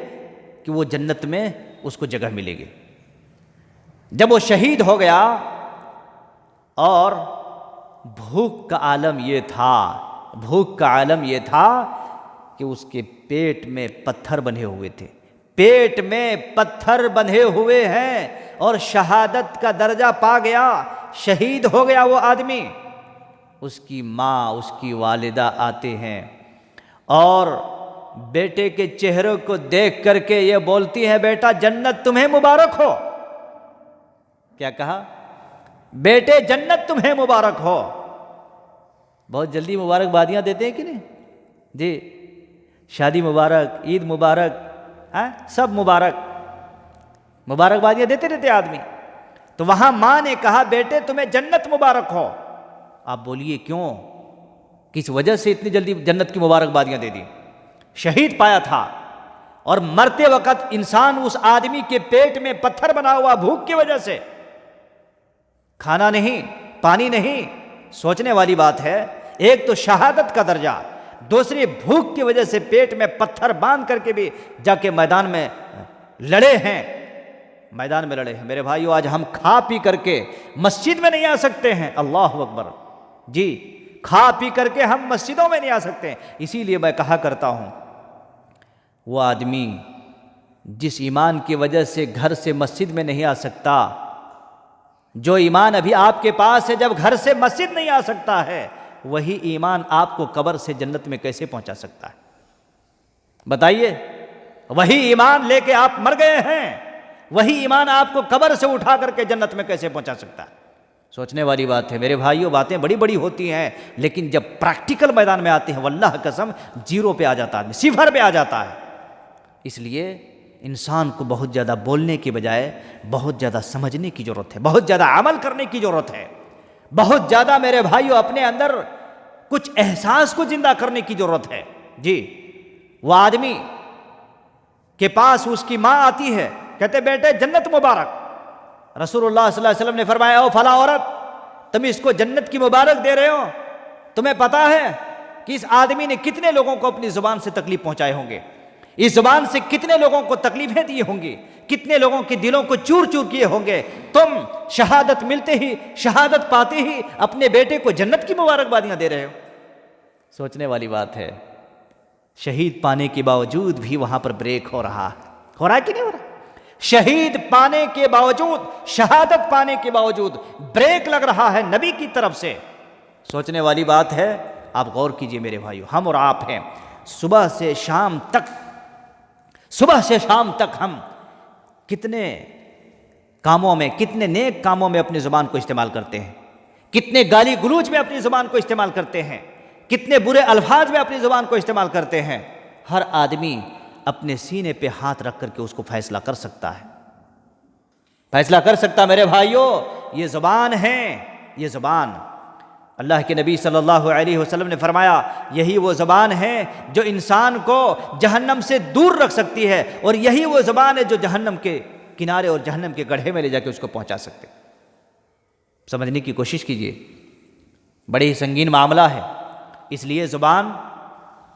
کہ وہ جنت میں اس کو جگہ ملے گی۔ جب وہ شہید ہو گیا اور بھوک کا عالم یہ تھا، بھوک کا عالم یہ تھا کہ اس کے پیٹ میں پتھر بندھے ہوئے تھے، پیٹ میں پتھر بندھے ہوئے ہیں، اور شہادت کا درجہ پا گیا، شہید ہو گیا وہ آدمی۔ اس کی ماں، اس کی والدہ آتے ہیں اور بیٹے کے چہرے کو دیکھ کر کے یہ بولتی ہے بیٹا جنت تمہیں مبارک ہو۔ کیا کہا؟ بیٹے جنت تمہیں مبارک ہو۔ بہت جلدی مبارکبادیاں دیتے ہیں کہ نہیں جی؟ شادی مبارک، عید مبارک، سب مبارک، مبارکبادیاں دیتے رہتے آدمی۔ تو وہاں ماں نے کہا بیٹے تمہیں جنت مبارک ہو۔ آپ بولیے کیوں، کس وجہ سے اتنی جلدی جنت کی مبارکبادیاں دے دی؟ شہید پایا تھا، اور مرتے وقت انسان اس آدمی کے پیٹ میں پتھر بنا ہوا بھوک کی وجہ سے، کھانا نہیں، پانی نہیں۔ سوچنے والی بات ہے، ایک تو شہادت کا درجہ، دوسری بھوک کی وجہ سے پیٹ میں پتھر باندھ کر کے بھی جا کے میدان میں لڑے ہیں، میدان میں لڑے ہیں۔ میرے بھائیو آج ہم کھا پی کر کے مسجد میں نہیں آ سکتے ہیں، اللہ اکبر جی، کھا پی کر کے ہم مسجدوں میں نہیں آ سکتے ہیں۔ اسی لیے میں کہا کرتا ہوں وہ آدمی جس ایمان کی وجہ سے گھر سے مسجد میں نہیں آ سکتا، جو ایمان ابھی آپ کے پاس ہے، جب گھر سے مسجد نہیں آ سکتا ہے، وہی ایمان آپ کو قبر سے جنت میں کیسے پہنچا سکتا ہے؟ بتائیے، وہی ایمان لے کے آپ مر گئے ہیں، وہی ایمان آپ کو قبر سے اٹھا کر کے جنت میں کیسے پہنچا سکتا ہے؟ سوچنے والی بات ہے میرے بھائیوں. باتیں بڑی بڑی ہوتی ہیں لیکن جب پریکٹیکل میدان میں آتے ہیں واللہ قسم زیرو پہ آ جاتا ہے، صفر پہ آ جاتا ہے. اس لیے انسان کو بہت زیادہ بولنے کی بجائے بہت زیادہ سمجھنے کی ضرورت ہے، بہت زیادہ عمل کرنے کی ضرورت ہے، بہت زیادہ میرے بھائیوں اپنے اندر کچھ احساس کو زندہ کرنے کی ضرورت ہے. جی، وہ آدمی کے پاس اس کی ماں آتی ہے، کہتے بیٹے جنت مبارک. رسول اللہ صلی اللہ علیہ وسلم نے فرمایا او فلاں عورت، تم اس کو جنت کی مبارک دے رہے ہو، تمہیں پتا ہے کہ اس آدمی نے کتنے لوگوں کو اپنی زبان سے تکلیف پہنچائے ہوں گے، اس زبان سے کتنے لوگوں کو تکلیفیں دی ہوں گی، کتنے لوگوں کے دلوں کو چور چور کیے ہوں گے. تم شہادت ملتے ہی، شہادت پاتے ہی اپنے بیٹے کو جنت کی مبارکبادیاں دے رہے ہو. سوچنے والی بات ہے. شہید پانے کے باوجود بھی وہاں پر بریک ہو رہا ہے کہ نہیں ہو رہا؟ شہید پانے کے باوجود، شہادت پانے کے باوجود بریک لگ رہا ہے نبی کی طرف سے. سوچنے والی بات ہے. آپ غور کیجئے میرے بھائیو، ہم اور آپ ہیں صبح سے شام تک ہم کتنے کاموں میں، کتنے نیک کاموں میں اپنی زبان کو استعمال کرتے ہیں، کتنے گالی گلوچ میں اپنی زبان کو استعمال کرتے ہیں، کتنے برے الفاظ میں اپنی زبان کو استعمال کرتے ہیں. ہر آدمی اپنے سینے پہ ہاتھ رکھ کر کے اس کو فیصلہ کر سکتا ہے، فیصلہ کر سکتا. میرے بھائیوں یہ زبان ہے، یہ زبان اللہ کے نبی صلی اللہ علیہ وسلم نے فرمایا یہی وہ زبان ہے جو انسان کو جہنم سے دور رکھ سکتی ہے، اور یہی وہ زبان ہے جو جہنم کے کنارے اور جہنم کے گڑھے میں لے جا کے اس کو پہنچا سکتے. سمجھنے کی کوشش کیجیے، بڑی ہی سنگین معاملہ ہے. اس لیے زبان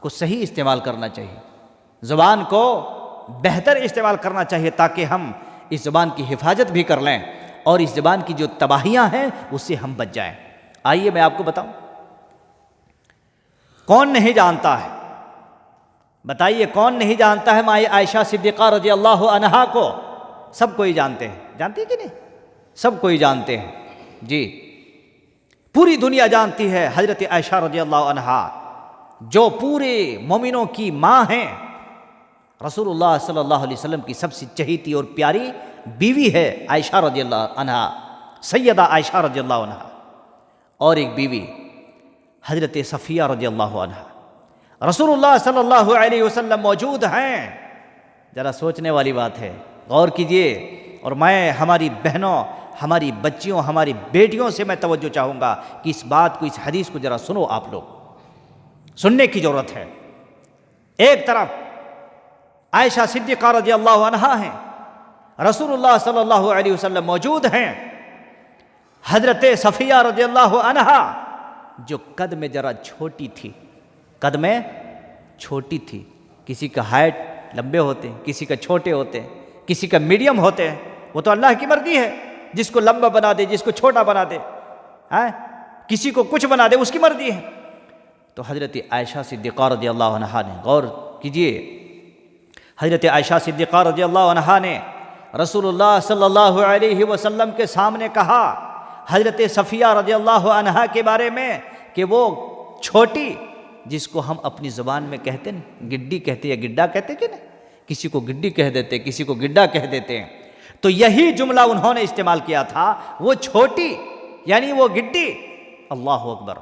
کو صحیح استعمال کرنا چاہیے، زبان کو بہتر استعمال کرنا چاہیے تاکہ ہم اس زبان کی حفاظت بھی کر لیں اور اس زبان کی جو تباہیاں ہیں اس سے ہم بچ جائیں. آئیے میں آپ کو بتاؤں، کون نہیں جانتا ہے، بتائیے کون نہیں جانتا ہے ماں عائشہ صدیقہ رضی اللہ عنہا کو؟ سب کوئی جانتے ہیں، جانتے ہیں کہ نہیں؟ سب کوئی جانتے ہیں. جی، پوری دنیا جانتی ہے حضرت عائشہ رضی اللہ عنہا جو پورے مومنوں کی ماں ہیں، رسول اللہ صلی اللہ علیہ وسلم کی سب سے چہیتی اور پیاری بیوی ہے عائشہ رضی اللہ عنہا، سیدہ عائشہ رضی اللہ عنہا. اور ایک بیوی حضرت صفیہ رضی اللہ عنہا. رسول اللہ صلی اللہ علیہ وسلم موجود ہیں. ذرا سوچنے والی بات ہے، غور کیجئے. اور میں ہماری بہنوں، ہماری بچیوں، ہماری بیٹیوں سے میں توجہ چاہوں گا کہ اس بات کو، اس حدیث کو ذرا سنو. آپ لوگ سننے کی ضرورت ہے. ایک طرف عائشہ صدیقہ رضی اللہ عنہا ہیں، رسول اللہ صلی اللہ علیہ وسلم موجود ہیں. حضرت صفیہ رضی اللہ عنہا جو قد میں ذرا چھوٹی تھی، قد میں چھوٹی تھی. کسی کا ہائٹ لمبے ہوتے ہیں، کسی کا چھوٹے ہوتے ہیں، کسی کا میڈیم ہوتے ہیں. وہ تو اللہ کی مرضی ہے، جس کو لمبا بنا دے، جس کو چھوٹا بنا دے، کسی کو کچھ بنا دے، اس کی مرضی ہے. تو حضرت عائشہ صدیقہ رضی اللہ عنہا نے، غور کیجئے، حضرت عائشہ صدیقہ رضی اللہ عنہا نے رسول اللہ صلی اللہ علیہ وسلم کے سامنے کہا حضرت صفیہ رضی اللہ عنہا کے بارے میں کہ وہ چھوٹی، جس کو ہم اپنی زبان میں کہتے ہیں گڈی کہتے یا گڈا کہتے کہ نہیں، کسی کو گڈی کہہ دیتے، کسی کو گڈا کہہ دیتے ہیں. تو یہی جملہ انہوں نے استعمال کیا تھا، وہ چھوٹی یعنی وہ گڈی. اللہ اکبر.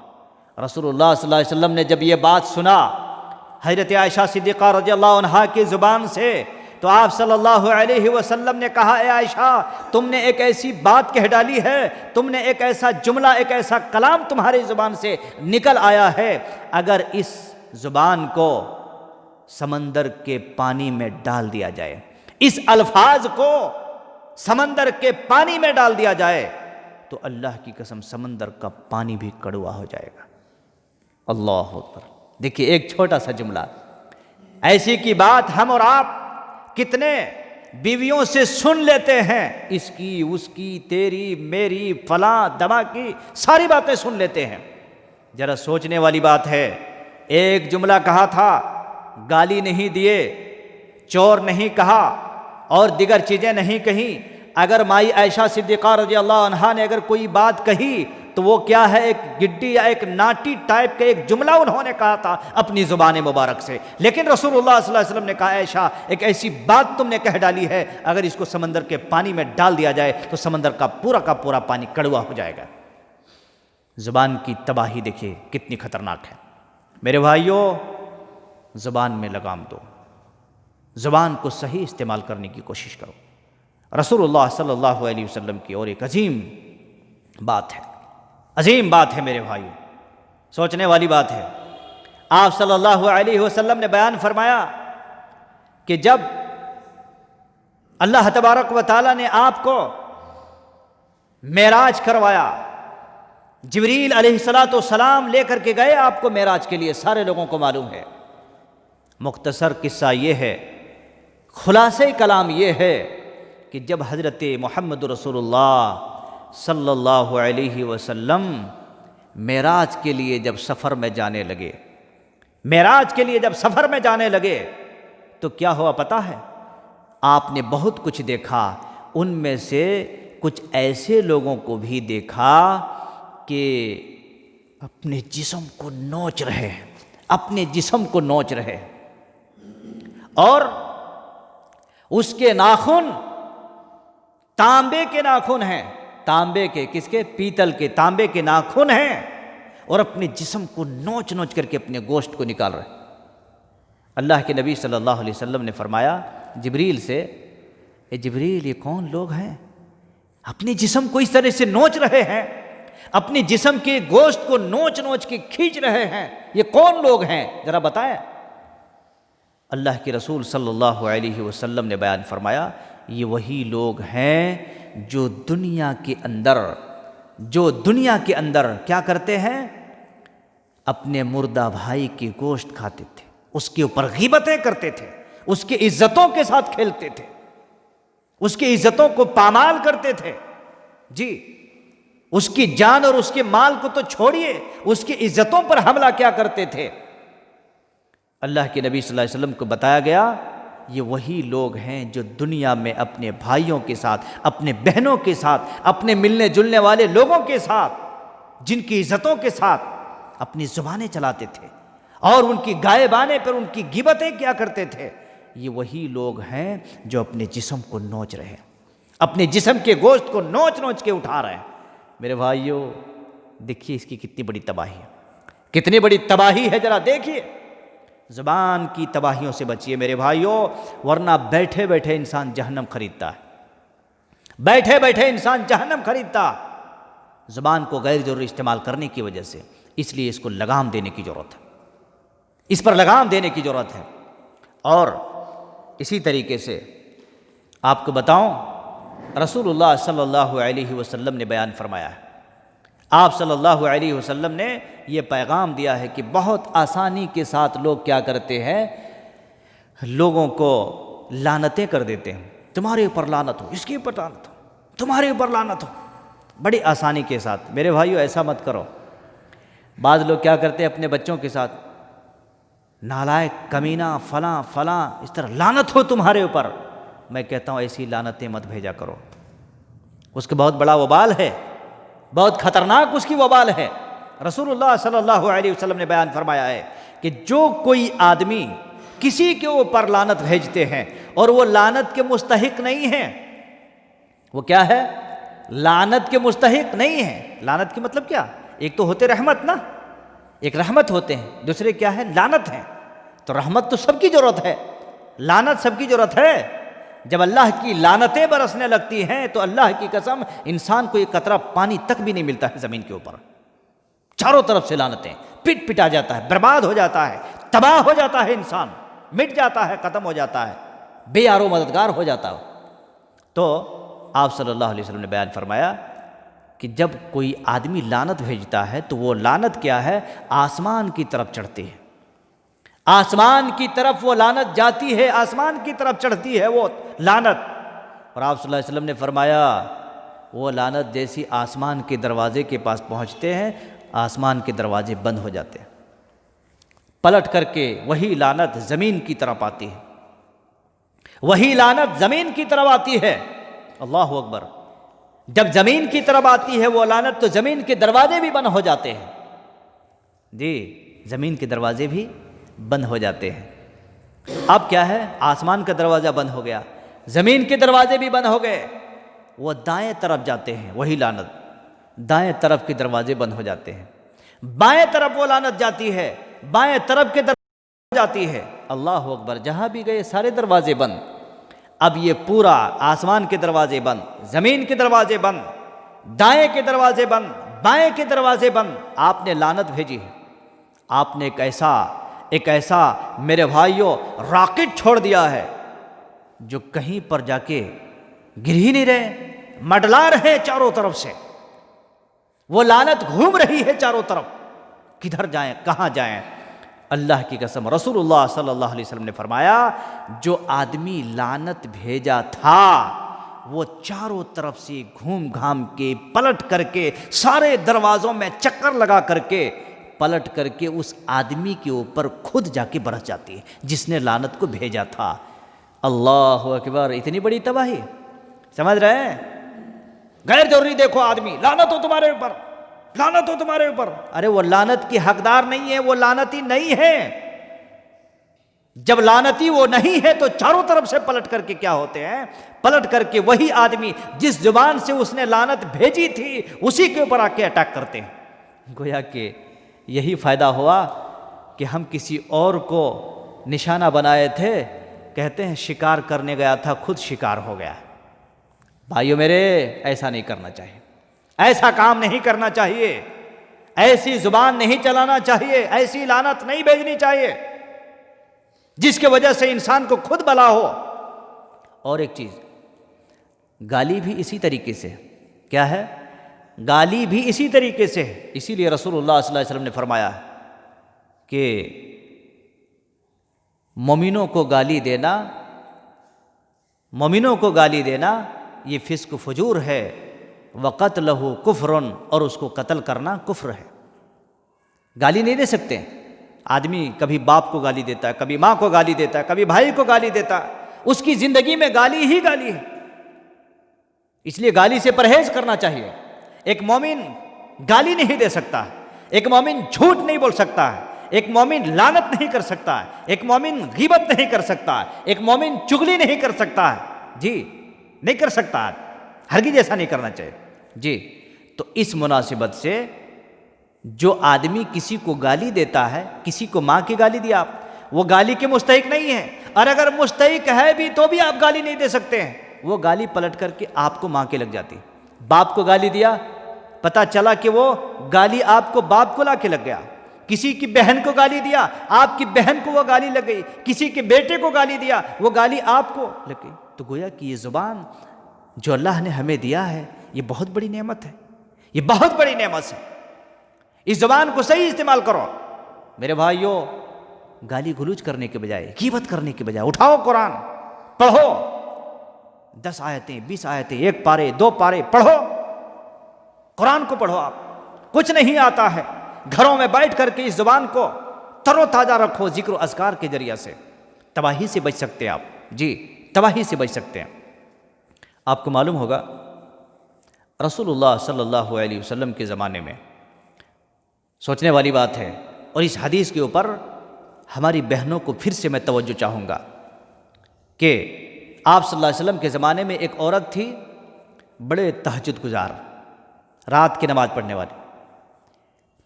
رسول اللہ صلی اللہ علیہ وسلم نے جب یہ بات سنا حضرت عائشہ صدیقہ رضی اللہ عنہا کی زبان سے، تو آپ صلی اللہ علیہ وسلم نے کہا اے عائشہ تم نے ایک ایسی بات کہہ ڈالی ہے، تم نے ایک ایسا جملہ، ایک ایسا کلام تمہاری زبان سے نکل آیا ہے، اگر اس زبان کو سمندر کے پانی میں ڈال دیا جائے، اس الفاظ کو سمندر کے پانی میں ڈال دیا جائے تو اللہ کی قسم سمندر کا پانی بھی کڑوا ہو جائے گا. اللہ اکبر. دیکھیے ایک چھوٹا سا جملہ، ایسی کی بات ہم اور آپ کتنے بیویوں سے سن لیتے ہیں، اس کی، اس کی، تیری، میری، فلاں دما کی، ساری باتیں سن لیتے ہیں. ذرا سوچنے والی بات ہے. ایک جملہ کہا تھا، گالی نہیں دیے، چور نہیں کہا اور دیگر چیزیں نہیں کہیں. اگر مائی عائشہ صدیقہ رضی اللہ عنہا نے اگر کوئی بات کہی تو وہ کیا ہے، ایک گڈی یا ایک ناٹی ٹائپ کا ایک جملہ انہوں نے کہا تھا اپنی زبان مبارک سے، لیکن رسول اللہ صلی اللہ علیہ وسلم نے کہا عائشہ ایک ایسی بات تم نے کہہ ڈالی ہے، اگر اس کو سمندر کے پانی میں ڈال دیا جائے تو سمندر کا پورا پانی کڑوا ہو جائے گا۔ زبان کی تباہی دیکھیے کتنی خطرناک ہے۔ میرے بھائیوں، زبان میں لگام دو، زبان کو صحیح استعمال کرنے کی کوشش کرو۔ رسول اللہ صلی اللہ علیہ وسلم کی اور ایک عظیم بات ہے میرے بھائیوں، سوچنے والی بات ہے۔ آپ صلی اللہ علیہ وسلم نے بیان فرمایا کہ جب اللہ تبارک و تعالیٰ نے آپ کو معراج کروایا، جبریل علیہ السلام لے کر کے گئے آپ کو معراج کے لیے، سارے لوگوں کو معلوم ہے۔ مختصر قصہ یہ ہے، خلاصہ کلام یہ ہے کہ جب حضرت محمد رسول اللہ صلی اللہ علیہ وسلم معراج کے لیے جب سفر میں جانے لگے تو کیا ہوا پتہ ہے؟ آپ نے بہت کچھ دیکھا، ان میں سے کچھ ایسے لوگوں کو بھی دیکھا کہ اپنے جسم کو نوچ رہے اور اس کے ناخن تانبے کے ناخن ہیں، تانبے کے، کس کے؟ پیتل کے، تانبے کے ناخن ہیں، اور اپنے جسم کو نوچ کر کے اپنے گوشت کو نکال رہے۔ اللہ کے نبی صلی اللہ علیہ وسلم نے فرمایا جبریل سے، اے جبریل یہ کون لوگ ہیں اپنے جسم کو اس طرح سے نوچ رہے ہیں، اپنے جسم کے گوشت کو نوچ کے کھینچ رہے ہیں، یہ کون لوگ ہیں ذرا بتائیں۔ اللہ کے رسول صلی اللہ علیہ وسلم نے بیان فرمایا یہ وہی لوگ ہیں جو دنیا کے اندر کیا کرتے ہیں؟ اپنے مردہ بھائی کی گوشت کھاتے تھے، اس کے اوپر غیبتیں کرتے تھے، اس کی عزتوں کے ساتھ کھیلتے تھے، اس کی عزتوں کو پامال کرتے تھے، جی اس کی جان اور اس کے مال کو تو چھوڑیے، اس کی عزتوں پر حملہ کیا کرتے تھے۔ اللہ کے نبی صلی اللہ علیہ وسلم کو بتایا گیا یہ وہی لوگ ہیں جو دنیا میں اپنے بھائیوں کے ساتھ، اپنے بہنوں کے ساتھ، اپنے ملنے جلنے والے لوگوں کے ساتھ، جن کی عزتوں کے ساتھ اپنی زبانیں چلاتے تھے اور ان کی غائبانے پر ان کی غیبتیں کیا کرتے تھے۔ یہ وہی لوگ ہیں جو اپنے جسم کو نوچ رہے ہیں، اپنے جسم کے گوشت کو نوچ کے اٹھا رہے ہیں۔ میرے بھائیوں دیکھیے اس کی کتنی بڑی تباہی ہے، کتنی بڑی تباہی ہے، ذرا دیکھیے۔ زبان کی تباہیوں سے بچیے میرے بھائیوں، ورنہ بیٹھے بیٹھے انسان جہنم خریدتا ہے، بیٹھے انسان جہنم خریدتا، زبان کو غیر ضروری استعمال کرنے کی وجہ سے۔ اس لیے اس کو لگام دینے کی ضرورت ہے، اس پر لگام دینے کی ضرورت ہے۔ اور اسی طریقے سے آپ کو بتاؤں، رسول اللہ صلی اللہ علیہ وسلم نے بیان فرمایا ہے، آپ صلی اللہ علیہ وسلم نے یہ پیغام دیا ہے کہ بہت آسانی کے ساتھ لوگ کیا کرتے ہیں، لوگوں کو لعنتیں کر دیتے ہیں، تمہارے اوپر لعنت ہو، اس کے اوپر لعنت ہو، تمہارے اوپر لعنت ہو، بڑی آسانی کے ساتھ۔ میرے بھائیو ایسا مت کرو۔ بعض لوگ کیا کرتے ہیں اپنے بچوں کے ساتھ، نالائق، کمینہ، فلاں اس طرح لعنت ہو تمہارے اوپر۔ میں کہتا ہوں ایسی لعنتیں مت بھیجا کرو، اس کا بہت بڑا وبال ہے، بہت خطرناک اس کی وبال ہے۔ رسول اللہ صلی اللہ علیہ وسلم نے بیان فرمایا ہے کہ جو کوئی آدمی کسی کے اوپر لعنت بھیجتے ہیں اور وہ لعنت کے مستحق نہیں ہیں، وہ کیا ہے؟ لعنت کے مستحق نہیں ہیں۔ لعنت کے مطلب کیا؟ ایک تو ہوتے رحمت نا، ایک رحمت ہوتے ہیں، دوسرے کیا ہے؟ لعنت ہیں۔ تو رحمت تو سب کی ضرورت ہے، لعنت سب کی ضرورت ہے۔ جب اللہ کی لعنتیں برسنے لگتی ہیں تو اللہ کی قسم انسان کو ایک قطرہ پانی تک بھی نہیں ملتا ہے زمین کے اوپر، چاروں طرف سے لعنتیں، پٹا جاتا ہے، برباد ہو جاتا ہے، تباہ ہو جاتا ہے، انسان مٹ جاتا ہے، ختم ہو جاتا ہے، بے یار و مددگار ہو جاتا ہے۔ تو آپ صلی اللہ علیہ وسلم نے بیان فرمایا کہ جب کوئی آدمی لعنت بھیجتا ہے تو وہ لعنت کیا ہے؟ آسمان کی طرف چڑھتی ہے، آسمان کی طرف وہ لعنت جاتی ہے، آسمان کی طرف چڑھتی ہے وہ لعنت۔ اور آپ صلی اللہ علیہ وسلم نے فرمایا وہ لعنت جیسی آسمان کے دروازے کے پاس پہنچتے ہیں، آسمان کے دروازے بند ہو جاتے ہیں، پلٹ کر کے وہی لعنت زمین کی طرف آتی ہے، وہی لعنت زمین کی طرف آتی ہے۔ اللہ اکبر۔ جب زمین کی طرف آتی ہے وہ لعنت تو زمین کے دروازے بھی بند ہو جاتے ہیں. جی زمین کے دروازے بھی بند ہو جاتے ہیں. اب کیا ہے؟ آسمان کا دروازہ بند ہو گیا، زمین کے دروازے بھی بند ہو گئے، وہ دائیں طرف جاتے ہیں. وہی لعنت دائیں طرف کے دروازے بند ہو جاتے ہیں، بائیں طرف وہ لعنت جاتی ہے، بائیں طرف کے دروازے جاتی ہے. اللہ اکبر، جہاں بھی گئے سارے دروازے بند. اب یہ پورا آسمان کے دروازے بند، زمین کے دروازے بند، دائیں کے دروازے بند، بائیں کے دروازے بند. آپ نے لعنت بھیجی ہے، آپ نے ایک ایسا میرے بھائیوں راکٹ چھوڑ دیا ہے جو کہیں پر جا کے گر ہی نہیں رہے، مڈلا رہے چاروں طرف سے. وہ لعنت گھوم رہی ہے چاروں طرف، کدھر جائیں کہاں جائیں. اللہ کی قسم، رسول اللہ صلی اللہ علیہ وسلم نے فرمایا جو آدمی لعنت بھیجا تھا وہ چاروں طرف سے گھوم گھام کے پلٹ کر کے سارے دروازوں میں چکر لگا کر کے پلٹ کر کے اس آدمی کے اوپر خود جا کے برس جاتی ہے جس نے لعنت کو بھیجا تھا. اللہ اکبر، اتنی بڑی تباہی. سمجھ رہے ہیں؟ غیر ضروری دیکھو آدمی، لعنت ہو تمہارے اوپر، لعنت ہو تمہارے اوپر. ارے وہ لعنت کی حقدار نہیں ہے، وہ لعنتی نہیں ہے. جب لعنتی وہ نہیں ہے تو چاروں طرف سے پلٹ کر کے کیا ہوتے ہیں؟ پلٹ کر کے وہی آدمی جس زبان سے اس نے لعنت بھیجی تھی اسی کے اوپر آ کے اٹیک کرتے ہیں. گویا کہ یہی فائدہ ہوا کہ ہم کسی اور کو نشانہ بنائے تھے، کہتے ہیں شکار کرنے گیا تھا خود شکار ہو گیا. بھائیو میرے، ایسا نہیں کرنا چاہیے، ایسا کام نہیں کرنا چاہیے، ایسی زبان نہیں چلانا چاہیے، ایسی لعنت نہیں بھیجنی چاہیے جس کی وجہ سے انسان کو خود بلا ہو. اور ایک چیز، گالی بھی اسی طریقے سے، کیا ہے؟ گالی بھی اسی طریقے سے ہے. اسی لیے رسول اللہ صلی اللہ علیہ وسلم نے فرمایا کہ مومنوں کو گالی دینا یہ فسق و فجور ہے، وَقَتْلَهُ كُفْرٌ، اور اس کو قتل کرنا کفر ہے. گالی نہیں دے سکتے. آدمی کبھی باپ کو گالی دیتا ہے، کبھی ماں کو گالی دیتا ہے، کبھی بھائی کو گالی دیتا ہے، اس کی زندگی میں گالی ہی گالی ہے. اس لیے گالی سے پرہیز کرنا چاہیے. ایک مومن گالی نہیں دے سکتا، ایک مومن جھوٹ نہیں بول سکتا ہے، ایک مومن لعنت نہیں کر سکتا ہے، ایک مومن غیبت نہیں کر سکتا ہے، ایک مومن چغلی نہیں کر سکتا ہے. جی نہیں کر سکتا ہے، ہرگز ایسا نہیں کرنا چاہیے. جی تو اس مناسبت سے جو آدمی کسی کو گالی دیتا ہے، کسی کو ماں کی گالی دیا آپ، وہ گالی کے مستحق نہیں ہے، اور اگر مستحق ہے بھی تو بھی آپ گالی نہیں دے سکتے ہیں. وہ گالی پلٹ کر کے آپ کو ماں کے لگ جاتی. باپ کو گالی دیا، پتہ چلا کہ وہ گالی آپ کو باپ کو لا کے لگ گیا. کسی کی بہن کو گالی دیا، آپ کی بہن کو وہ گالی لگ گئی. کسی کے بیٹے کو گالی دیا، وہ گالی آپ کو لگ گئی. تو گویا کہ یہ زبان جو اللہ نے ہمیں دیا ہے یہ بہت بڑی نعمت ہے، یہ بہت بڑی نعمت ہے. اس زبان کو صحیح استعمال کرو میرے بھائیوں. گالی گلوچ کرنے کے بجائے، غیبت کرنے کے بجائے اٹھاؤ قرآن پڑھو. 10 آیتیں 20 آیتیں، 1 پارے 2 پارے پڑھو، قرآن کو پڑھو. آپ کچھ نہیں آتا ہے، گھروں میں بیٹھ کر کے اس زبان کو تر و تازہ رکھو. ذکر و اذکار کے ذریعے سے تباہی سے بچ سکتے ہیں آپ. جی تباہی سے بچ سکتے ہیں. آپ کو معلوم ہوگا رسول اللہ صلی اللہ علیہ وسلم کے زمانے میں، سوچنے والی بات ہے، اور اس حدیث کے اوپر ہماری بہنوں کو پھر سے میں توجہ چاہوں گا کہ آپ صلی اللہ علیہ وسلم کے زمانے میں ایک عورت تھی، بڑے تہجد گزار، رات کی نماز پڑھنے والی،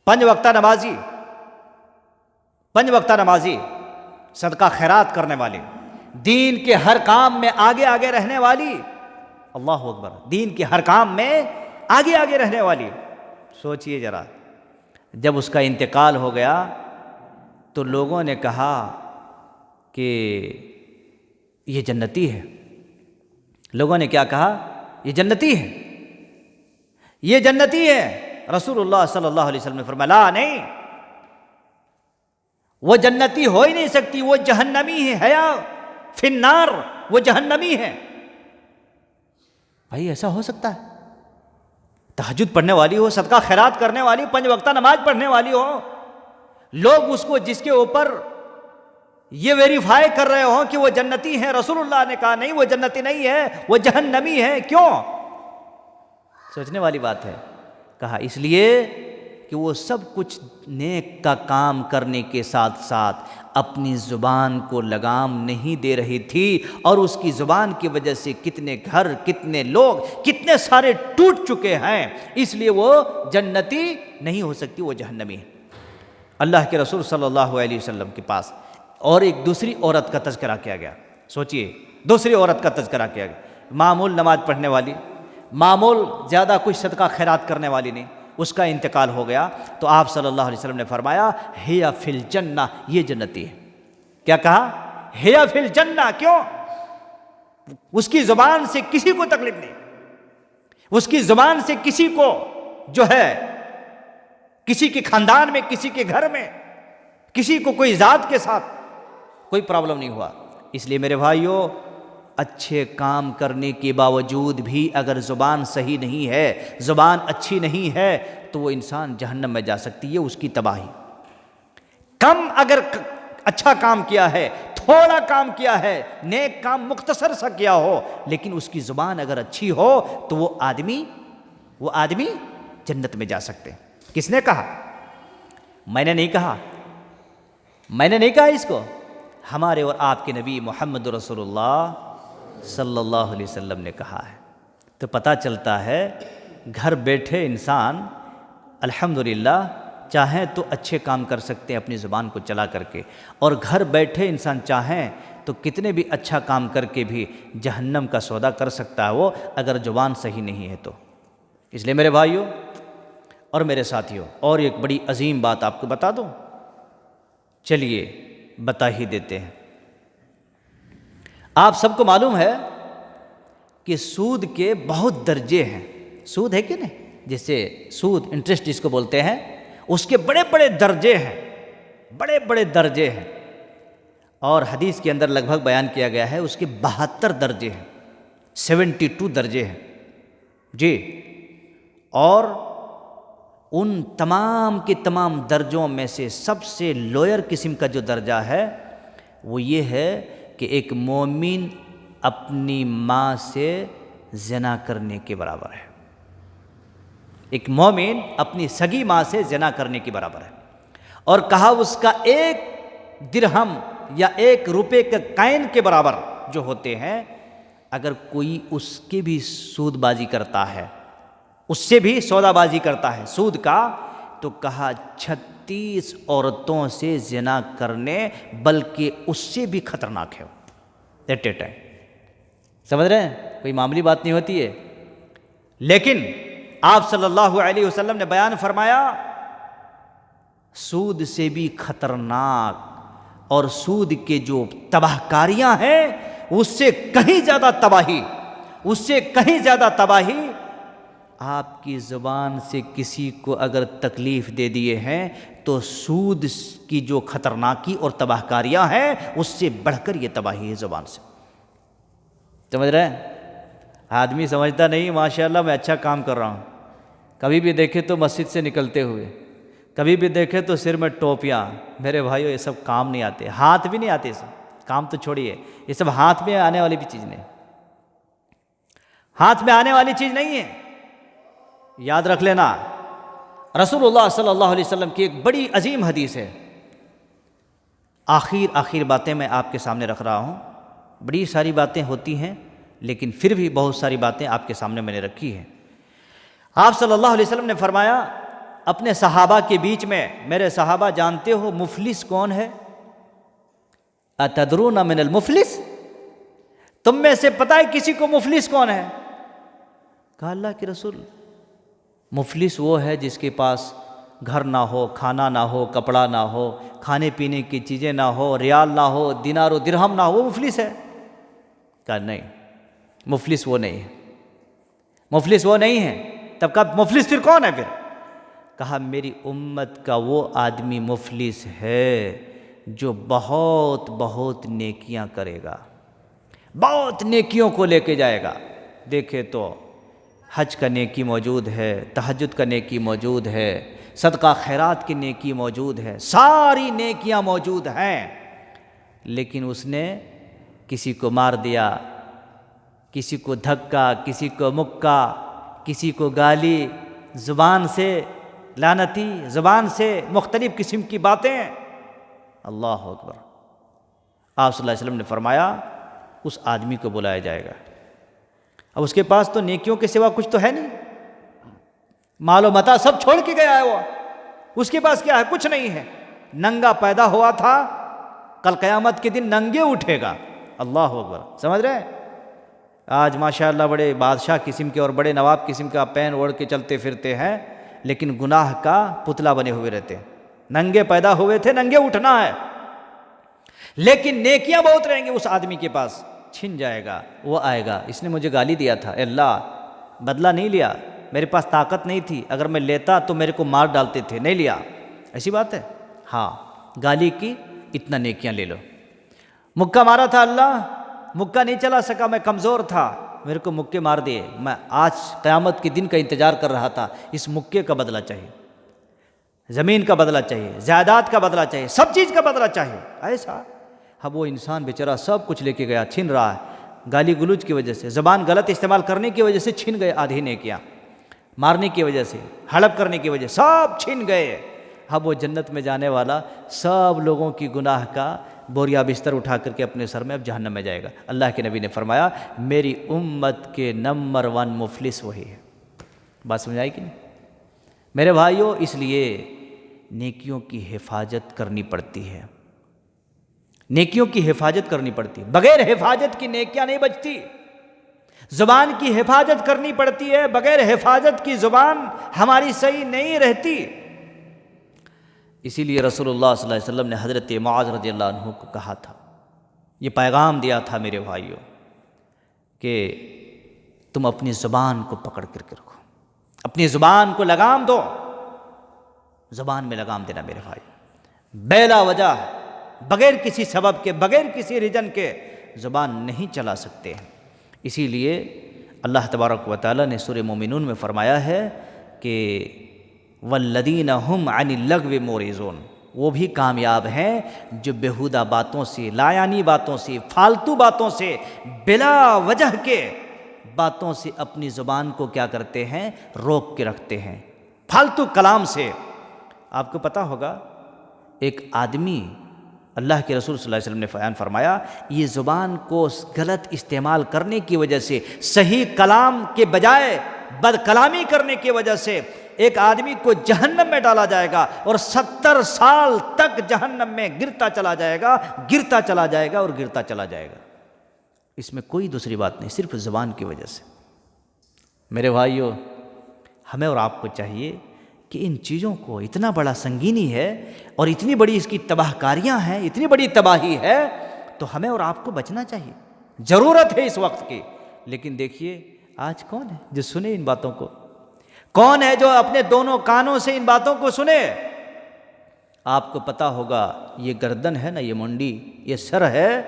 5 وقتہ نمازی، صدقہ خیرات کرنے والی، دین کے ہر کام میں آگے آگے رہنے والی. اللہ اکبر، دین کے ہر کام میں آگے آگے رہنے والی. سوچئے ذرا، جب اس کا انتقال ہو گیا تو لوگوں نے کہا کہ یہ جنتی ہے. لوگوں نے کیا کہا؟ یہ جنتی ہے، یہ جنتی ہے. رسول اللہ صلی اللہ علیہ وسلم نے فرمایا لا، نہیں، وہ جنتی ہو ہی نہیں سکتی، وہ جہنمی ہے، حیا فی النار، وہ جہنمی ہے. بھائی ایسا ہو سکتا ہے؟ تہجد پڑھنے والی ہو، صدقہ خیرات کرنے والی، 5 وقتہ نماز پڑھنے والی ہو، لوگ اس کو جس کے اوپر یہ ویریفائی کر رہے ہوں کہ وہ جنتی ہے. رسول اللہ نے کہا نہیں، وہ جنتی نہیں ہے، وہ جہنمی ہے. کیوں؟ سوچنے والی بات ہے. کہا اس لیے کہ وہ سب کچھ نیک کا کام کرنے کے ساتھ ساتھ اپنی زبان کو لگام نہیں دے رہی تھی، اور اس کی زبان کی وجہ سے کتنے گھر، کتنے لوگ، کتنے سارے ٹوٹ چکے ہیں. اس لیے وہ جنتی نہیں ہو سکتی، وہ جہنمی ہے. اللہ کے رسول صلی اللہ علیہ وسلم کے پاس اور ایک دوسری عورت کا تذکرہ کیا گیا. سوچئے، دوسری عورت کا تذکرہ کیا گیا. معمول نماز پڑھنے والی، معمول زیادہ کچھ صدقہ خیرات کرنے والی نہیں. اس کا انتقال ہو گیا تو آپ صلی اللہ علیہ وسلم نے فرمایا ہی فی الجنہ، یہ جنتی ہے. کیا کہا؟ ہی فی الجنہ. کیوں؟ اس کی زبان سے کسی کو تکلیف نہیں، اس کی زبان سے کسی کو جو ہے، کسی کے خاندان میں، کسی کے گھر میں، کسی کو کوئی ذات کے ساتھ کوئی پرابلم نہیں ہوا. اس لیے میرے بھائیوں، اچھے کام کرنے کے باوجود بھی اگر زبان صحیح نہیں ہے، زبان اچھی نہیں ہے، تو وہ انسان جہنم میں جا سکتی ہے. اس کی تباہی. کم اگر اچھا کام کیا ہے، تھوڑا کام کیا ہے، نیک کام مختصر سا کیا ہو، لیکن اس کی زبان اگر اچھی ہو تو وہ آدمی جنت میں جا سکتے. کس نے کہا؟ میں نے نہیں کہا، میں نے نہیں کہا اس کو. ہمارے اور آپ کے نبی محمد رسول اللہ صلی اللہ علیہ وسلم نے کہا ہے. تو پتہ چلتا ہے گھر بیٹھے انسان الحمدللہ چاہیں تو اچھے کام کر سکتے ہیں اپنی زبان کو چلا کر کے، اور گھر بیٹھے انسان چاہیں تو کتنے بھی اچھا کام کر کے بھی جہنم کا سودا کر سکتا ہے وہ، اگر زبان صحیح نہیں ہے تو. اس لیے میرے بھائیوں اور میرے ساتھیوں، اور ایک بڑی عظیم بات آپ کو بتا دوں. چلیے بتا ہی دیتے ہیں. آپ سب کو معلوم ہے کہ سود کے بہت درجے ہیں. سود ہے کہ نہیں؟ جسے سود، انٹرسٹ جس کو بولتے ہیں، اس کے بڑے بڑے درجے ہیں، بڑے بڑے درجے ہیں. اور حدیث کے اندر لگ بھگ بیان کیا گیا ہے اس کے 72 درجے ہیں، 72 درجے ہیں جی. اور ان تمام کے تمام درجوں میں سے سب سے لوئر قسم کا جو درجہ ہے وہ یہ ہے کہ ایک مومن اپنی ماں سے زنا کرنے کے برابر ہے. ایک مومن اپنی سگی ماں سے زنا کرنے کے برابر ہے. اور کہا اس کا 1 درہم یا 1 روپے کے کائن کے برابر جو ہوتے ہیں، اگر کوئی اس کے بھی سود بازی کرتا ہے، اس سے بھی سودا بازی کرتا ہے سود کا، تو کہا 36 عورتوں سے زنا کرنے بلکہ اس سے بھی خطرناک ہے ایٹ اے ٹائم. سمجھ رہے ہیں؟ کوئی معمولی بات نہیں ہوتی ہے. لیکن آپ صلی اللہ علیہ وسلم نے بیان فرمایا سود سے بھی خطرناک اور سود کے جو تباہ کاریاں ہیں اس سے کہیں زیادہ تباہی، اس سے کہیں زیادہ تباہی آپ کی زبان سے کسی کو اگر تکلیف دے دیے ہیں تو سود کی جو خطرناکی اور تباہ کاریاں ہیں اس سے بڑھ کر یہ تباہی ہے زبان سے. سمجھ رہے ہیں؟ آدمی سمجھتا نہیں ماشاءاللہ میں اچھا کام کر رہا ہوں. کبھی بھی دیکھے تو مسجد سے نکلتے ہوئے، کبھی بھی دیکھے تو سر میں ٹوپیاں. میرے بھائیو یہ سب کام نہیں آتے، ہاتھ بھی نہیں آتے. یہ سب کام تو چھوڑیے، یہ سب ہاتھ میں آنے والی بھی چیز نہیں، ہاتھ میں آنے والی چیز نہیں ہے. یاد رکھ لینا رسول اللہ صلی اللہ علیہ وسلم کی ایک بڑی عظیم حدیث ہے. آخر باتیں میں آپ کے سامنے رکھ رہا ہوں. بڑی ساری باتیں ہوتی ہیں لیکن پھر بھی بہت ساری باتیں آپ کے سامنے میں نے رکھی ہیں. آپ صلی اللہ علیہ وسلم نے فرمایا اپنے صحابہ کے بیچ میں، میرے صحابہ جانتے ہو مفلس کون ہے؟ اتدرون من المفلس؟ تم میں سے پتہ ہے کسی کو مفلس کون ہے؟ کہا اللہ کے رسول مفلس وہ ہے جس کے پاس گھر نہ ہو، کھانا نہ ہو، کپڑا نہ ہو، کھانے پینے کی چیزیں نہ ہو، ریال نہ ہو، دینار و درہم نہ ہو، وہ مفلس ہے. کہا نہیں، مفلس وہ نہیں ہے، مفلس وہ نہیں ہے. تب کہا مفلس پھر کون ہے؟ پھر کہا میری امت کا وہ آدمی مفلس ہے جو بہت بہت نیکیاں کرے گا، بہت نیکیوں کو لے کے جائے گا. دیکھے تو حج کا نیکی موجود ہے، تہجد کا نیکی موجود ہے، صدقہ خیرات کی نیکی موجود ہے، ساری نیکیاں موجود ہیں، لیکن اس نے کسی کو مار دیا، کسی کو دھکا، کسی کو مکہ، کسی کو گالی، زبان سے لعنتی، زبان سے مختلف قسم کی باتیں، اللہ اکبر۔ آپ صلی اللہ علیہ وسلم نے فرمایا اس آدمی کو بلایا جائے گا، اب اس کے پاس تو نیکیوں کے سوا کچھ تو ہے نہیں، مال و متاع سب چھوڑ کے گیا ہے وہ، اس کے پاس کیا ہے؟ کچھ نہیں ہے، ننگا پیدا ہوا تھا، کل قیامت کے دن ننگے اٹھے گا، اللہ اکبر۔ سمجھ رہے ہیں؟ آج ماشاءاللہ بڑے بادشاہ قسم کے اور بڑے نواب قسم کا پین اوڑھ کے چلتے پھرتے ہیں، لیکن گناہ کا پتلا بنے ہوئے رہتے ہیں، ننگے پیدا ہوئے تھے، ننگے اٹھنا ہے، لیکن نیکیاں بہت رہیں گے اس آدمی کے پاس، چھن جائے گا، وہ آئے گا، اس نے مجھے گالی دیا تھا، اے اللہ بدلہ نہیں لیا، میرے پاس طاقت نہیں تھی، اگر میں لیتا تو میرے کو مار ڈالتے تھے، نہیں لیا، ایسی بات ہے؟ ہاں، گالی کی، اتنا نیکیاں لے لو۔ مکہ مارا تھا اللہ، مکہ نہیں چلا سکا، میں کمزور تھا، میرے کو مکے مار دیے، میں آج قیامت کے دن کا انتظار کر رہا تھا، اس مکے کا بدلہ چاہیے، زمین کا بدلہ چاہیے، جائیداد کا بدلہ چاہیے، سب چیز کا بدلہ چاہیے، ایسا۔ اب وہ انسان بیچارہ سب کچھ لے کے گیا، چھن رہا ہے، گالی گلوچ کی وجہ سے، زبان غلط استعمال کرنے کی وجہ سے چھن گئے آدھی نیکیاں، مارنے کی وجہ سے، ہڑپ کرنے کی وجہ سے سب چھن گئے۔ اب وہ جنت میں جانے والا سب لوگوں کی گناہ کا بوریا بستر اٹھا کر کے اپنے سر میں اب جہنم میں جائے گا۔ اللہ کے نبی نے فرمایا میری امت کے نمبر 1 مفلس وہی ہے۔ بات سمجھ آئی کہ نہیں؟ میرے بھائیوں، اس لیے نیکیوں کی حفاظت کرنی پڑتی ہے، نیکیوں کی حفاظت کرنی پڑتی ہے، بغیر حفاظت کی نیکیاں نہیں بچتی، زبان کی حفاظت کرنی پڑتی ہے، بغیر حفاظت کی زبان ہماری صحیح نہیں رہتی۔ اسی لیے رسول اللہ صلی اللہ علیہ وسلم نے حضرت معاذ رضی اللہ عنہ کو کہا تھا، یہ پیغام دیا تھا میرے بھائیوں کہ تم اپنی زبان کو پکڑ کر کے رکھو، اپنی زبان کو لگام دو، زبان میں لگام دینا میرے بھائی، بلا وجہ بغیر کسی سبب کے، بغیر کسی ریزن کے زبان نہیں چلا سکتے ہیں۔ اسی لیے اللہ تبارک و تعالیٰ نے سورہ مومنون میں فرمایا ہے کہ والذین هم عن اللغو معرضون، وہ بھی کامیاب ہیں جو بیہودہ باتوں سے، لایانی باتوں سے، فالتو باتوں سے، بلا وجہ کے باتوں سے اپنی زبان کو کیا کرتے ہیں؟ روک کے رکھتے ہیں، فالتو کلام سے۔ آپ کو پتہ ہوگا ایک آدمی، اللہ کے رسول صلی اللہ علیہ وسلم نے بیان فرمایا یہ زبان کو غلط استعمال کرنے کی وجہ سے، صحیح کلام کے بجائے بد کلامی کرنے کی وجہ سے ایک آدمی کو جہنم میں ڈالا جائے گا، اور 70 سال تک جہنم میں گرتا چلا جائے گا، گرتا چلا جائے گا اور گرتا چلا جائے گا۔ اس میں کوئی دوسری بات نہیں، صرف زبان کی وجہ سے۔ میرے بھائیوں، ہمیں اور آپ کو چاہیے کہ ان چیزوں کو، اتنا بڑا سنگینی ہے اور اتنی بڑی اس کی تباہ کاریاں ہیں، اتنی بڑی تباہی ہے، تو ہمیں اور آپ کو بچنا چاہیے، ضرورت ہے اس وقت کی۔ لیکن دیکھیے آج کون ہے جو سنے ان باتوں کو؟ کون ہے جو اپنے دونوں کانوں سے ان باتوں کو سنے؟ آپ کو پتہ ہوگا یہ گردن ہے نا، یہ منڈی، یہ سر ہے،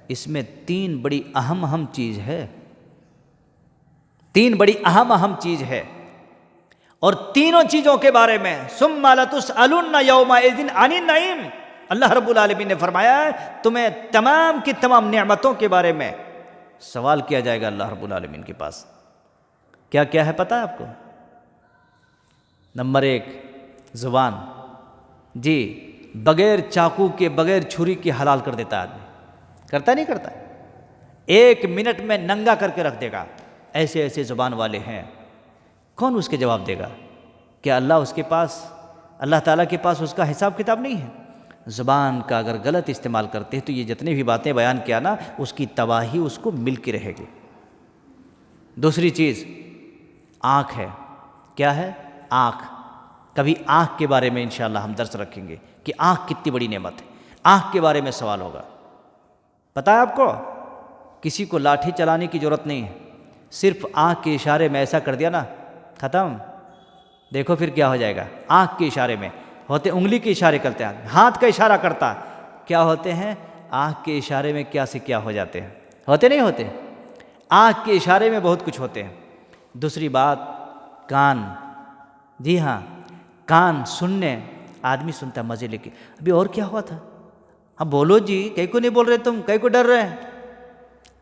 اس میں 3 بڑی اہم چیز ہے، 3 بڑی اہم چیز ہے، اور تینوں چیزوں کے بارے میں ثم لتسألن یومئذ عن النعیم، اللہ رب العالمین نے فرمایا ہے تمہیں تمام کی تمام نعمتوں کے بارے میں سوال کیا جائے گا اللہ رب العالمین کے پاس۔ کیا کیا ہے پتہ ہے آپ کو؟ نمبر 1 زبان، جی، بغیر چاقو کے، بغیر چھری کے حلال کر دیتا ہے آدمی، کرتا نہیں کرتا؟ 1 منٹ میں ننگا کر کے رکھ دے گا، ایسے ایسے زبان والے ہیں۔ کون اس کے جواب دے گا؟ کیا اللہ اس کے پاس، اللہ تعالیٰ کے پاس اس کا حساب کتاب نہیں ہے؟ زبان کا اگر غلط استعمال کرتے ہیں تو یہ جتنی بھی باتیں بیان کیا نا، اس کی تباہی اس کو مل کے رہے گی۔ دوسری چیز آنکھ ہے۔ کیا ہے؟ آنکھ۔ کبھی آنکھ کے بارے میں انشاءاللہ ہم درس رکھیں گے کہ آنکھ کتنی بڑی نعمت ہے، آنکھ کے بارے میں سوال ہوگا۔ پتہ ہے آپ کو کسی کو لاٹھی چلانے کی ضرورت نہیں ہے، صرف آنکھ کے اشارے میں ایسا کر دیا نا، ختم۔ دیکھو پھر کیا ہو جائے گا۔ آنکھ کے اشارے میں ہوتے، انگلی کے اشارے کرتے ہیں، ہاتھ کا اشارہ کرتا، کیا ہوتے ہیں؟ آنکھ کے اشارے میں کیا سے کیا ہو جاتے ہیں، ہوتے نہیں ہوتے؟ آنکھ کے اشارے میں بہت کچھ ہوتے ہیں۔ دوسری بات کان، جی ہاں، کان سننے، آدمی سنتا ہے مزے لے کے، ابھی اور کیا ہوا تھا، اب بولو جی، کہیں کو نہیں بول رہے تم، کہیں کو ڈر رہے ہیں،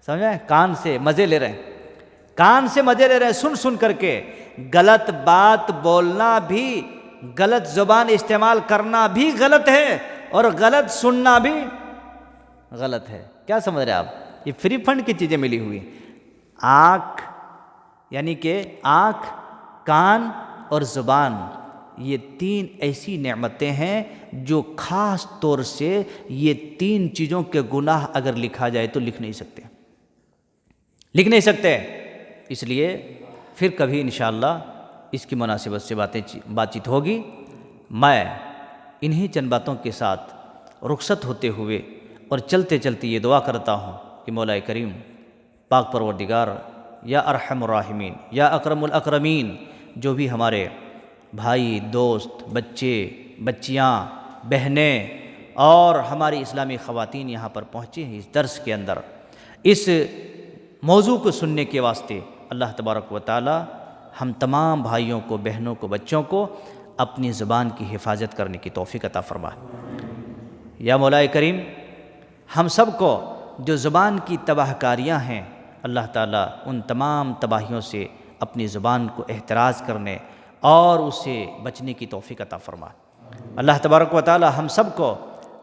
سمجھا ہے؟ کان سے مزے لے رہے ہیں۔ کان سے مزے لے رہے ہیں سن سن کر کے، غلط بات بولنا بھی، غلط زبان استعمال کرنا بھی غلط ہے، اور غلط سننا بھی غلط ہے۔ کیا سمجھ رہے ہیں آپ؟ یہ فری فنڈ کی چیزیں ملی ہوئی، آنکھ یعنی کہ آنکھ، کان اور زبان، یہ تین ایسی نعمتیں ہیں جو خاص طور سے یہ تین چیزوں کے گناہ اگر لکھا جائے تو لکھ نہیں سکتے، لکھ نہیں سکتے۔ اس لیے پھر کبھی انشاءاللہ اس کی مناسبت سے بات چیت ہوگی۔ میں انہی چند باتوں کے ساتھ رخصت ہوتے ہوئے اور چلتے چلتے یہ دعا کرتا ہوں کہ مولا کریم پاک پروردگار یا ارحم الراحمین یا اکرم الاکرمین، جو بھی ہمارے بھائی، دوست، بچے، بچیاں، بہنیں اور ہماری اسلامی خواتین یہاں پر پہنچے ہیں اس درس کے اندر، اس موضوع کو سننے کے واسطے، اللہ تبارک و تعالی ہم تمام بھائیوں کو، بہنوں کو، بچوں کو اپنی زبان کی حفاظت کرنے کی توفیق عطا فرمائے۔ یا مولا کریم ہم سب کو جو زبان کی تباہ کاریاں ہیں، اللہ تعالیٰ ان تمام تباہیوں سے اپنی زبان کو احتراز کرنے اور اسے بچنے کی توفیق عطا فرمائے۔ اللہ تبارک و تعالیٰ ہم سب کو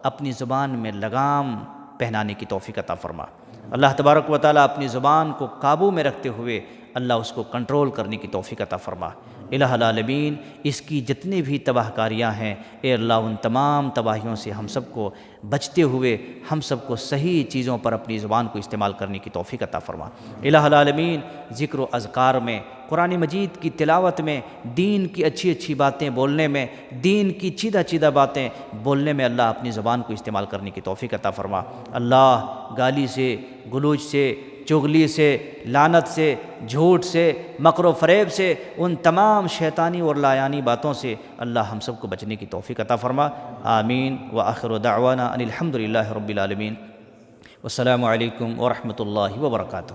اپنی زبان میں لگام پہنانے کی توفیق عطا فرمائے۔ اللہ تبارک و تعالیٰ اپنی زبان کو قابو میں رکھتے ہوئے اللہ اس کو کنٹرول کرنے کی توفیق عطا فرمائے۔ الہ العالمین اس کی جتنی بھی تباہ کاریاں ہیں، اے اللہ ان تمام تباہیوں سے ہم سب کو بچتے ہوئے ہم سب کو صحیح چیزوں پر اپنی زبان کو استعمال کرنے کی توفیق عطا فرما۔ الہ العالمین ذکر و اذکار میں، قرآن مجید کی تلاوت میں، دین کی اچھی اچھی باتیں بولنے میں، دین کی چیدہ چیدہ باتیں بولنے میں اللہ اپنی زبان کو استعمال کرنے کی توفیق عطا فرما۔ اللہ گالی سے، گلوچ سے، چغلی سے، لعنت سے، جھوٹ سے، مکر و فریب سے، ان تمام شیطانی اور لایانی باتوں سے اللہ ہم سب کو بچنے کی توفیق عطا فرما۔ آمین وآخر دعوانا ان الحمد للہ رب العالمین۔ والسلام علیکم ورحمۃ اللہ وبرکاتہ۔